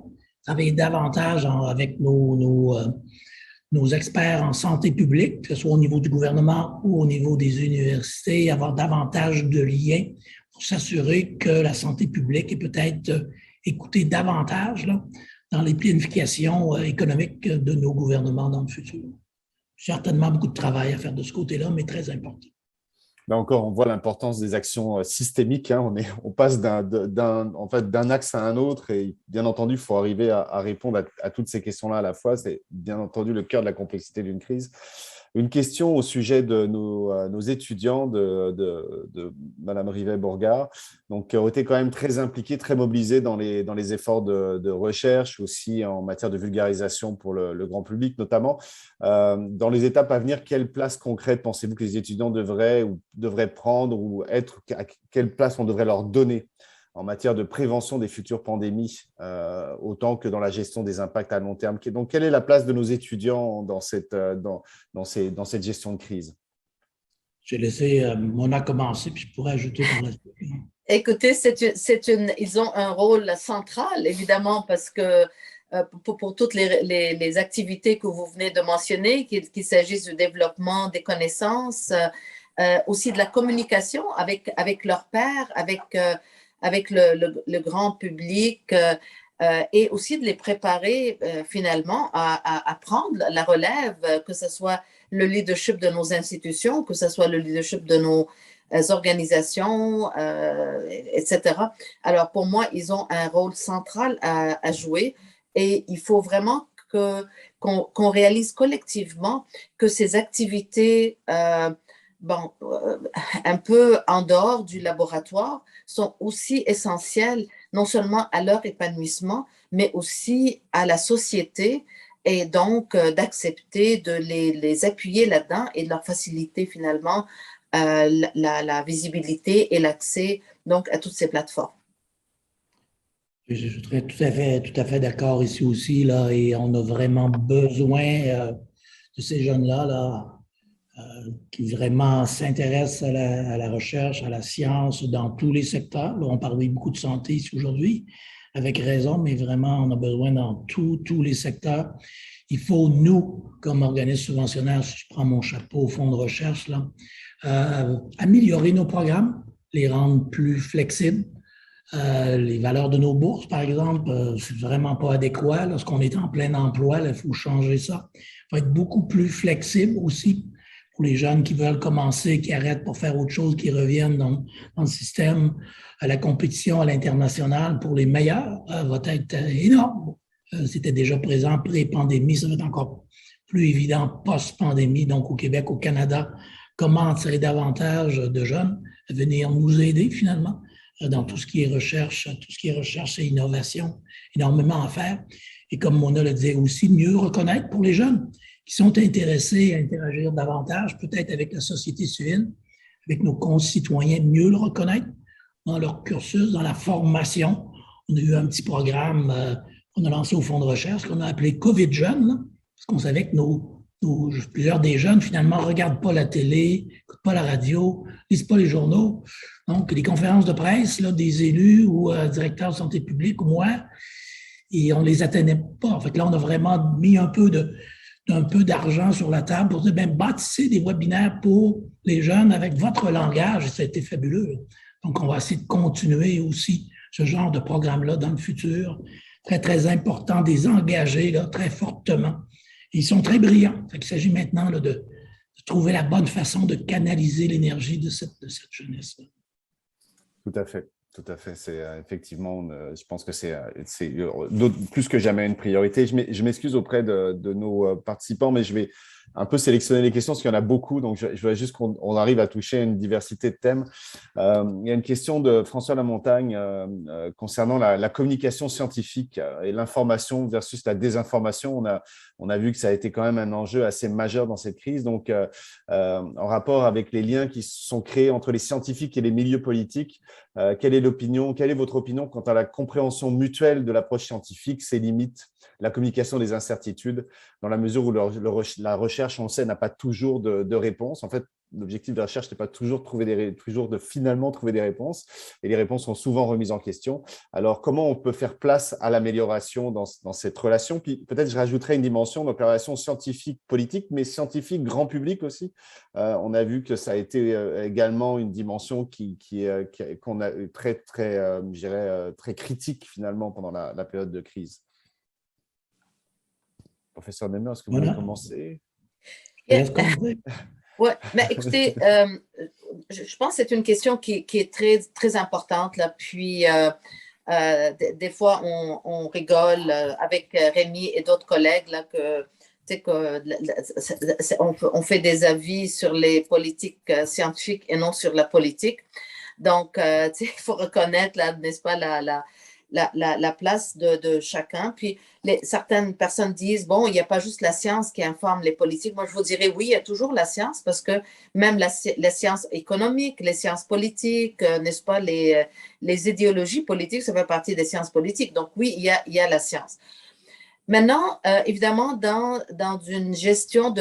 travailler davantage avec nos experts en santé publique, que ce soit au niveau du gouvernement ou au niveau des universités, avoir davantage de liens pour s'assurer que la santé publique est peut-être écoutée davantage là, dans les planifications économiques de nos gouvernements dans le futur. Certainement beaucoup de travail à faire de ce côté-là, mais très important. Là encore, on voit l'importance des actions systémiques. Hein. On passe en fait, d'un axe à un autre et bien entendu, il faut arriver à répondre à toutes ces questions-là à la fois. C'est bien entendu le cœur de la complexité d'une crise. Une question au sujet de nos étudiants de Madame Rivet-Bourgard, donc, qui ont été quand même très impliqués, très mobilisés dans les efforts de recherche, aussi en matière de vulgarisation pour le grand public notamment. Dans les étapes à venir, quelle place concrète pensez-vous que les étudiants devraient prendre ou à quelle place on devrait leur donner en matière de prévention des futures pandémies, autant que dans la gestion des impacts à long terme? Donc, quelle est la place de nos étudiants dans cette gestion de crise? J'ai laissé Mona commencer, puis je pourrais ajouter par la suite. Écoutez, ils ont un rôle central, évidemment, parce que pour toutes les activités que vous venez de mentionner, qu'il s'agisse du développement des connaissances, aussi de la communication avec leurs pairs, avec le grand public, et aussi de les préparer finalement à prendre la relève, que ce soit le leadership de nos institutions, que ce soit le leadership de nos organisations, etc. Alors, pour moi, ils ont un rôle central à jouer et il faut vraiment qu'on réalise collectivement que ces activités un peu en dehors du laboratoire sont aussi essentielles, non seulement à leur épanouissement, mais aussi à la société et donc d'accepter de les appuyer là-dedans et de leur faciliter finalement la visibilité et l'accès donc à toutes ces plateformes. Je serais tout à fait d'accord ici aussi, là, et on a vraiment besoin de ces jeunes-là là, qui vraiment s'intéressent à la recherche, à la science dans tous les secteurs. Là, on parlait beaucoup de santé ici aujourd'hui, avec raison, mais vraiment, on a besoin dans tous les secteurs. Il faut, nous, comme organisme subventionnaire, si je prends mon chapeau au fonds de recherche, là, améliorer nos programmes, les rendre plus flexibles. Les valeurs de nos bourses, par exemple, c'est vraiment pas adéquat. Lorsqu'on est en plein emploi, il faut changer ça. Il faut être beaucoup plus flexible aussi pour les jeunes qui veulent commencer, qui arrêtent pour faire autre chose, qui reviennent dans le système. La compétition à l'international pour les meilleurs va être énorme. C'était déjà présent pré-pandémie, ça va être encore plus évident post-pandémie. Donc, au Québec, au Canada, comment attirer davantage de jeunes à venir nous aider finalement dans tout ce qui est recherche, et innovation, énormément à faire. Et comme Mona le disait aussi, mieux reconnaître pour les jeunes qui sont intéressés à interagir davantage, peut-être avec la société civile, avec nos concitoyens, mieux le reconnaître dans leur cursus, dans la formation. On a eu un petit programme qu'on a lancé au fonds de recherche qu'on a appelé COVID Jeunes, là, parce qu'on savait que plusieurs des jeunes, finalement, ne regardent pas la télé, n'écoutent pas la radio, ne lisent pas les journaux. Donc, les conférences de presse là, des élus ou directeurs de santé publique ou moi, et on ne les atteignait pas. En fait, là, on a vraiment mis un peu d'argent sur la table pour dire, bâtissez des webinaires pour les jeunes avec votre langage, et ça a été fabuleux. Là. Donc, on va essayer de continuer aussi ce genre de programme-là dans le futur. Très, très important, des engager là, très fortement. Et ils sont très brillants. Il s'agit maintenant là, de trouver la bonne façon de canaliser l'énergie de cette jeunesse-là. Tout à fait. Tout à fait. C'est effectivement, je pense que c'est plus que jamais une priorité. Je m'excuse auprès de nos participants, mais je vais un peu sélectionner les questions parce qu'il y en a beaucoup. Donc, je voudrais juste qu'on arrive à toucher une diversité de thèmes. Il y a une question de François Lamontagne concernant la communication scientifique et l'information versus la désinformation. On a vu que ça a été quand même un enjeu assez majeur dans cette crise. Donc, en rapport avec les liens qui sont créés entre les scientifiques et les milieux politiques, quelle est votre opinion quant à la compréhension mutuelle de l'approche scientifique, ses limites, la communication des incertitudes, dans la mesure où la recherche, on le sait, n'a pas toujours de réponse. En fait, l'objectif de la recherche n'est pas toujours de finalement trouver des réponses, et les réponses sont souvent remises en question. Alors, comment on peut faire place à l'amélioration dans cette relation? Puis peut-être je rajouterai une dimension, donc la relation scientifique-politique, mais scientifique grand public aussi. On a vu que ça a été également une dimension qu'on a très, très, je dirais, très critique finalement pendant la période de crise. Professeur Nemer, est-ce que vous Voilà. voulez commencer? Je laisse commencer. Ouais, mais écoutez, je pense que c'est une question qui est très, très importante, là. Puis, des fois, on rigole avec Rémi et d'autres collègues, là, que, tu sais, on fait des avis sur les politiques scientifiques et non sur la politique. Donc, tu sais, il faut reconnaître, là, n'est-ce pas, la place de chacun. Puis, certaines personnes disent, bon, il n'y a pas juste la science qui informe les politiques. Moi, je vous dirais, oui, il y a toujours la science, parce que même la science économique, les sciences politiques, n'est-ce pas, les idéologies politiques, ça fait partie des sciences politiques. Donc, oui, il y a la science. Maintenant, évidemment, dans une gestion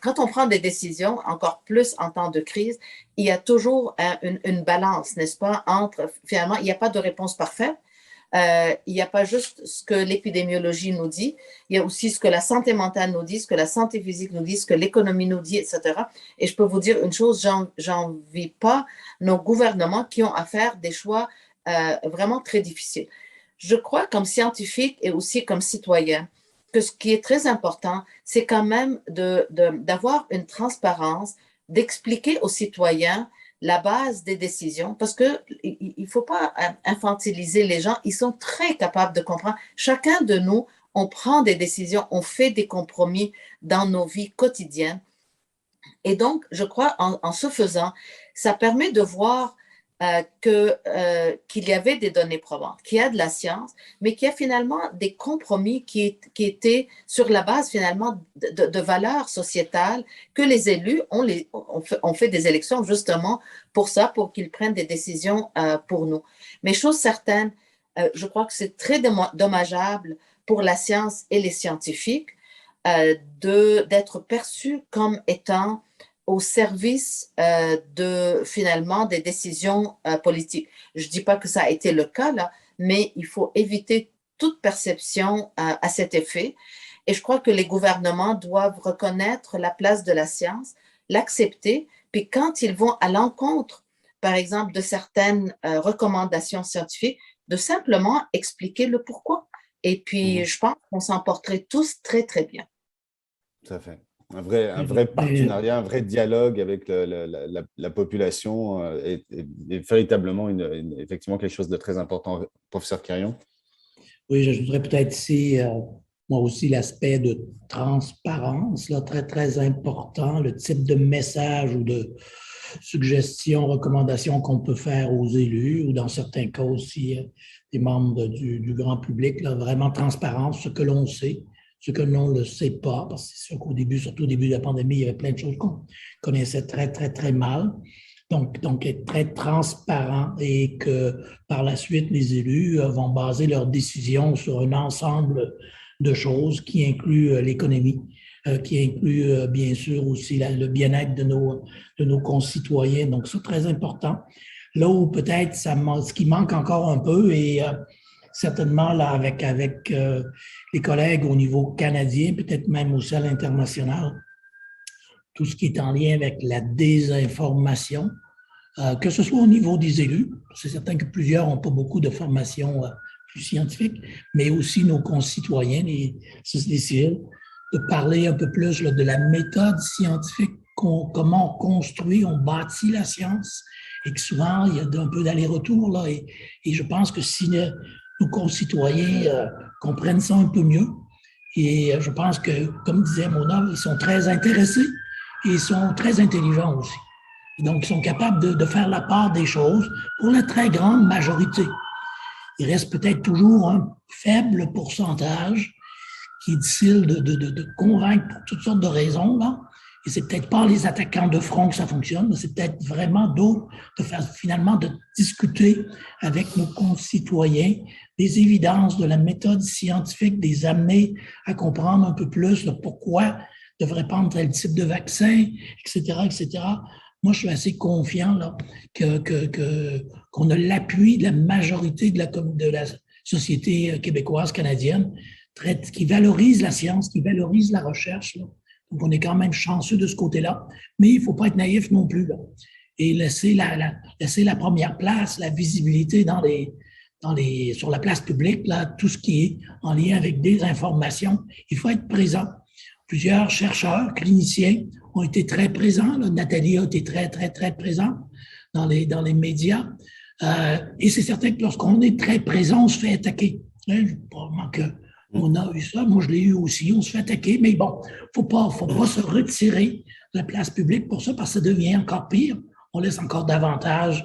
quand on prend des décisions, encore plus en temps de crise, il y a toujours une balance, n'est-ce pas, entre, finalement, il n'y a pas de réponse parfaite. Il n'y a pas juste ce que l'épidémiologie nous dit, il y a aussi ce que la santé mentale nous dit, ce que la santé physique nous dit, ce que l'économie nous dit, etc. Et je peux vous dire une chose, j'envie pas nos gouvernements qui ont à faire des choix vraiment très difficiles. Je crois, comme scientifique et aussi comme citoyen, que ce qui est très important, c'est quand même d'avoir une transparence, d'expliquer aux citoyens la base des décisions, parce qu'il ne faut pas infantiliser les gens, ils sont très capables de comprendre. Chacun de nous, on prend des décisions, on fait des compromis dans nos vies quotidiennes. Et donc, je crois, en ce faisant, ça permet de voir qu'il y avait des données probantes, qu'il y a de la science, mais qu'il y a finalement des compromis qui étaient sur la base finalement de valeurs sociétales que les élus ont fait des élections justement pour ça, pour qu'ils prennent des décisions pour nous. Mais chose certaine, je crois que c'est très dommageable pour la science et les scientifiques d'être perçus comme étant au service finalement des décisions politiques. Je ne dis pas que ça a été le cas là, mais il faut éviter toute perception à cet effet. Et je crois que les gouvernements doivent reconnaître la place de la science, l'accepter, puis quand ils vont à l'encontre, par exemple, de certaines recommandations scientifiques, de simplement expliquer le pourquoi. Et puis, je pense qu'on s'en porterait tous très, très bien. Tout à fait. Un vrai partenariat, un vrai dialogue avec la population est véritablement effectivement quelque chose de très important. Professeur Quirion? Oui, j'ajouterais peut-être ici, moi aussi, l'aspect de transparence, là, très, très important, le type de message ou de suggestions, recommandations qu'on peut faire aux élus ou dans certains cas aussi des membres du grand public, là, vraiment transparence, ce que l'on sait, ce que l'on ne sait pas, parce que c'est sûr qu'au début, surtout au début de la pandémie, il y avait plein de choses qu'on connaissait très, très, très mal. Donc, être très transparent et que par la suite, les élus vont baser leurs décisions sur un ensemble de choses qui incluent l'économie, qui inclut bien sûr aussi le bien-être de nos concitoyens. Donc, c'est très important. Là où peut-être ce qui manque encore un peu, et certainement là avec les collègues au niveau canadien, peut-être même aussi à l'international, tout ce qui est en lien avec la désinformation, que ce soit au niveau des élus, c'est certain que plusieurs n'ont pas beaucoup de formation plus scientifique, mais aussi nos concitoyens, les civils, de parler un peu plus là, de la méthode scientifique, comment on construit, on bâtit la science, et que souvent, il y a un peu d'aller-retour, là, et je pense que si nos concitoyens comprennent ça un peu mieux, et je pense que, comme disait Mona, ils sont très intéressés et ils sont très intelligents aussi. Et donc, ils sont capables de faire la part des choses pour la très grande majorité. Il reste peut-être toujours un faible pourcentage qui est difficile de convaincre pour toutes sortes de raisons, là. Et c'est peut-être pas les attaquants de front que ça fonctionne, mais c'est peut-être vraiment d'autres de discuter avec nos concitoyens des évidences de la méthode scientifique, des amener à comprendre un peu plus le pourquoi devrait prendre tel type de vaccin, etc., etc. Moi, je suis assez confiant là, qu'on a l'appui de la majorité de la société québécoise, canadienne, qui valorise la science, qui valorise la recherche, là. Donc, on est quand même chanceux de ce côté-là, mais il ne faut pas être naïf non plus, là. Et laisser la première place, la visibilité dans sur la place publique, là, tout ce qui est en lien avec des informations, il faut être présent. Plusieurs chercheurs, cliniciens ont été très présents. Là. Nathalie a été très, très, très présente dans les médias. Et c'est certain que lorsqu'on est très présent, on se fait attaquer. Hein, probablement qu'on a eu ça. Moi, je l'ai eu aussi. On se fait attaquer. Mais bon, faut pas se retirer de la place publique pour ça, parce que ça devient encore pire. On laisse encore davantage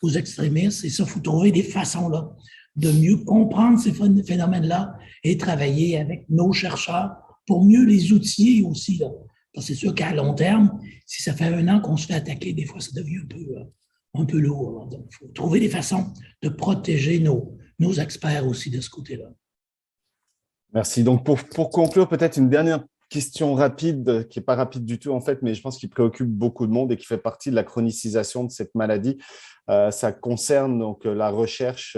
aux extrémistes. Et ça, il faut trouver des façons là, de mieux comprendre ces phénomènes-là et travailler avec nos chercheurs pour mieux les outiller aussi. Là. Parce que c'est sûr qu'à long terme, si ça fait 1 an qu'on se fait attaquer, des fois, ça devient un peu lourd. Là. Donc, il faut trouver des façons de protéger nos experts aussi de ce côté-là. Merci. Donc, pour conclure, peut-être une dernière question rapide, qui n'est pas rapide du tout en fait, mais je pense qu'il préoccupe beaucoup de monde et qui fait partie de la chronicisation de cette maladie. Ça concerne donc la recherche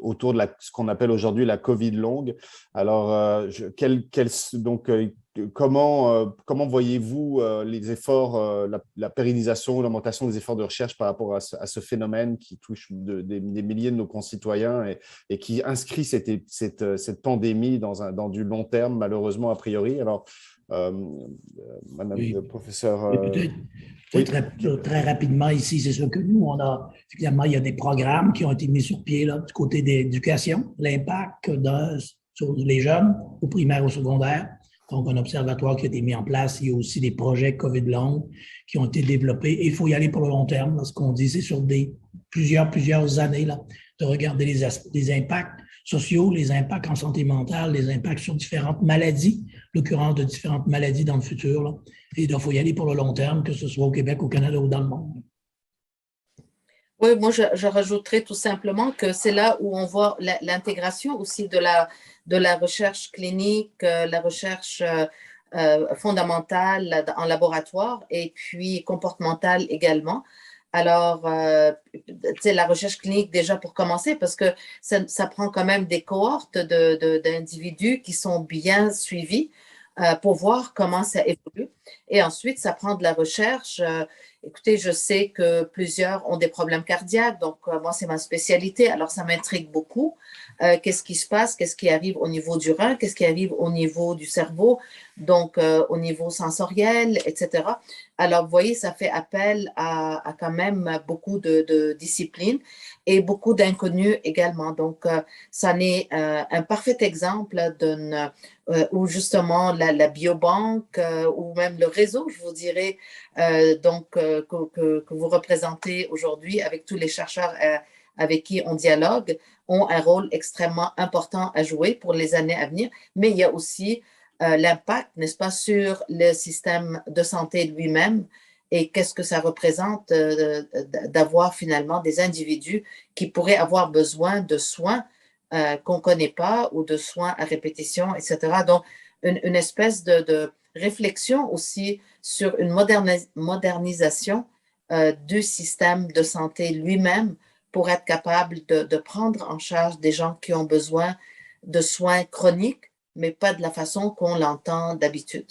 autour de ce qu'on appelle aujourd'hui la Covid longue. Alors, comment voyez-vous les efforts, la pérennisation, l'augmentation des efforts de recherche par rapport à ce phénomène qui touche des milliers de nos concitoyens et qui inscrit cette pandémie dans du long terme, malheureusement, a priori. Alors, Madame le professeur… Peut-être très rapidement ici, c'est sûr que nous, finalement, il y a des programmes qui ont été mis sur pied là, du côté de l'éducation, l'impact sur les jeunes, au primaire, au secondaire. Donc, un observatoire qui a été mis en place. Il y a aussi des projets COVID long qui ont été développés. Et il faut y aller pour le long terme. Là, ce qu'on dit, c'est sur plusieurs années, là, de regarder les impacts sociaux, les impacts en santé mentale, les impacts sur différentes maladies, l'occurrence de différentes maladies dans le futur. Là. Et donc, il faut y aller pour le long terme, que ce soit au Québec, au Canada ou dans le monde. Oui, moi, je rajouterais tout simplement que c'est là où on voit l'intégration aussi de la recherche clinique, la recherche fondamentale en laboratoire et puis comportementale également. Alors, c'est la recherche clinique déjà pour commencer, parce que ça prend quand même des cohortes d'individus qui sont bien suivis pour voir comment ça évolue. Et ensuite, ça prend de la recherche. Écoutez, je sais que plusieurs ont des problèmes cardiaques, donc moi, c'est ma spécialité, alors ça m'intrigue beaucoup. Qu'est-ce qui se passe, qu'est-ce qui arrive au niveau du rein, qu'est-ce qui arrive au niveau du cerveau, donc au niveau sensoriel, etc. Alors, vous voyez, ça fait appel à quand même beaucoup de disciplines et beaucoup d'inconnus également. Donc, ça n'est un parfait exemple où justement la biobanque ou même le réseau, je vous dirais, que vous représentez aujourd'hui avec tous les chercheurs avec qui on dialogue, ont un rôle extrêmement important à jouer pour les années à venir. Mais il y a aussi l'impact, n'est-ce pas, sur le système de santé lui-même et qu'est-ce que ça représente d'avoir finalement des individus qui pourraient avoir besoin de soins qu'on ne connaît pas ou de soins à répétition, etc. Donc, une espèce de réflexion aussi sur une modernisation du système de santé lui-même pour être capable de prendre en charge des gens qui ont besoin de soins chroniques, mais pas de la façon qu'on l'entend d'habitude.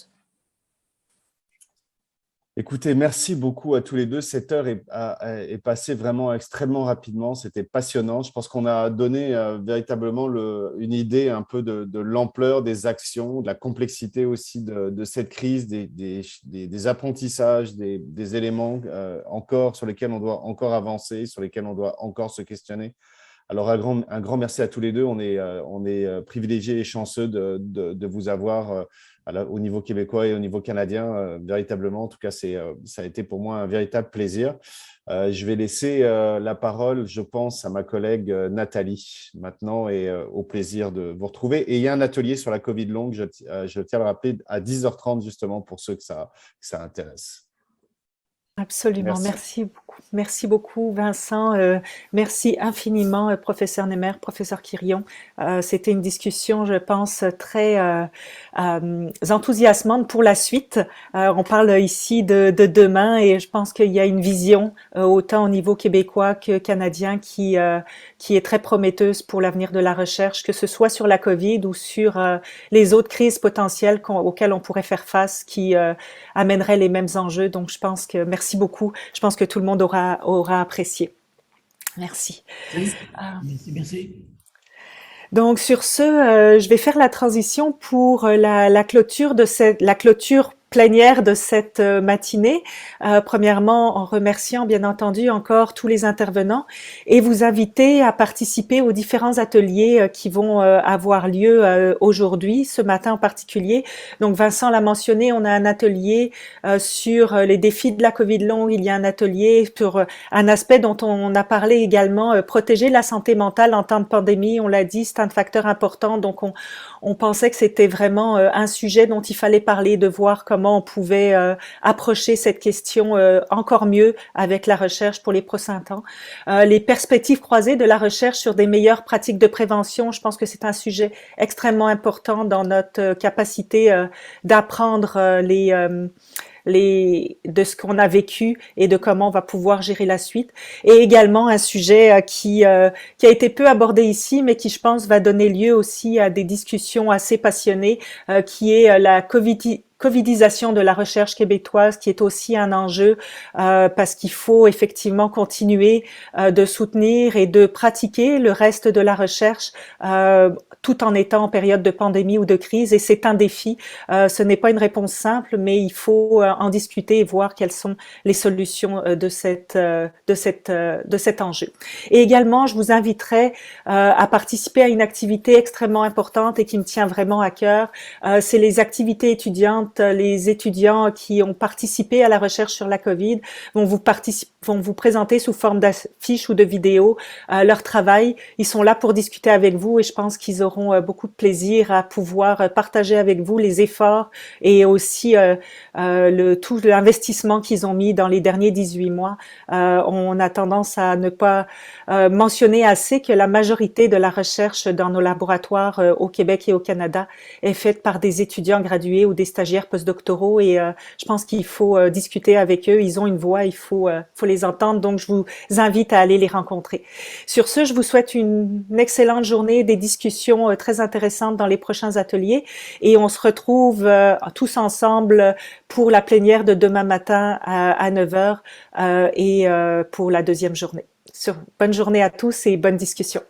Écoutez, merci beaucoup à tous les deux. Cette heure est passée vraiment extrêmement rapidement. C'était passionnant. Je pense qu'on a donné véritablement une idée un peu de l'ampleur des actions, de la complexité aussi de cette crise, des apprentissages, des éléments encore sur lesquels on doit encore avancer, sur lesquels on doit encore se questionner. Alors, un grand merci à tous les deux. On est privilégiés et chanceux de vous avoir au niveau québécois et au niveau canadien, véritablement. En tout cas, ça a été pour moi un véritable plaisir. Je vais laisser la parole, je pense, à ma collègue Nathalie maintenant et au plaisir de vous retrouver. Et il y a un atelier sur la Covid longue, je tiens à le rappeler, à 10h30 justement pour ceux que ça intéresse. Absolument, merci beaucoup Vincent, merci infiniment professeur Némer, professeur Quirion. C'était une discussion, je pense, très enthousiasmante pour la suite. On parle ici de demain et je pense qu'il y a une vision autant au niveau québécois que canadien qui est très prometteuse pour l'avenir de la recherche, que ce soit sur la COVID ou sur les autres crises potentielles auxquelles on pourrait faire face qui amèneraient les mêmes enjeux. Donc je pense que merci beaucoup. Je pense que tout le monde aura apprécié. Merci. Merci, Euh, merci. Donc sur ce, je vais faire la transition pour la clôture la clôture plénière de cette matinée. Premièrement, en remerciant bien entendu encore tous les intervenants et vous inviter à participer aux différents ateliers qui vont avoir lieu aujourd'hui, ce matin en particulier. Donc Vincent l'a mentionné, on a un atelier sur les défis de la Covid longue. Il y a un atelier sur un aspect dont on a parlé également, protéger la santé mentale en temps de pandémie. On l'a dit, c'est un facteur important. Donc on pensait que c'était vraiment un sujet dont il fallait parler, de voir comment on pouvait approcher cette question encore mieux avec la recherche pour les prochains temps. Les perspectives croisées de la recherche sur des meilleures pratiques de prévention, je pense que c'est un sujet extrêmement important dans notre capacité d'apprendre de ce qu'on a vécu et de comment on va pouvoir gérer la suite. Et également un sujet qui a été peu abordé ici, mais qui, je pense, va donner lieu aussi à des discussions assez passionnées, qui est la covidisation de la recherche québécoise, qui est aussi un enjeu parce qu'il faut effectivement continuer de soutenir et de pratiquer le reste de la recherche tout en étant en période de pandémie ou de crise. Et c'est un défi. Ce n'est pas une réponse simple, mais il faut en discuter et voir quelles sont les solutions de cet enjeu. Et également, je vous inviterai à participer à une activité extrêmement importante et qui me tient vraiment à cœur. C'est les activités étudiantes. Les étudiants qui ont participé à la recherche sur la COVID vont vous présenter sous forme d'affiches ou de vidéos leur travail. Ils sont là pour discuter avec vous et je pense qu'ils auront beaucoup de plaisir à pouvoir partager avec vous les efforts et aussi tout l'investissement qu'ils ont mis dans les derniers 18 mois. On a tendance à ne pas mentionner assez que la majorité de la recherche dans nos laboratoires au Québec et au Canada est faite par des étudiants gradués ou des stagiaires postdoctoraux et je pense qu'il faut discuter avec eux. Ils ont une voix, il faut les entendre. Donc, je vous invite à aller les rencontrer. Sur ce, je vous souhaite une excellente journée, des discussions très intéressantes dans les prochains ateliers et on se retrouve tous ensemble pour la plénière de demain matin à 9h et pour la deuxième journée. Bonne journée à tous et bonne discussion.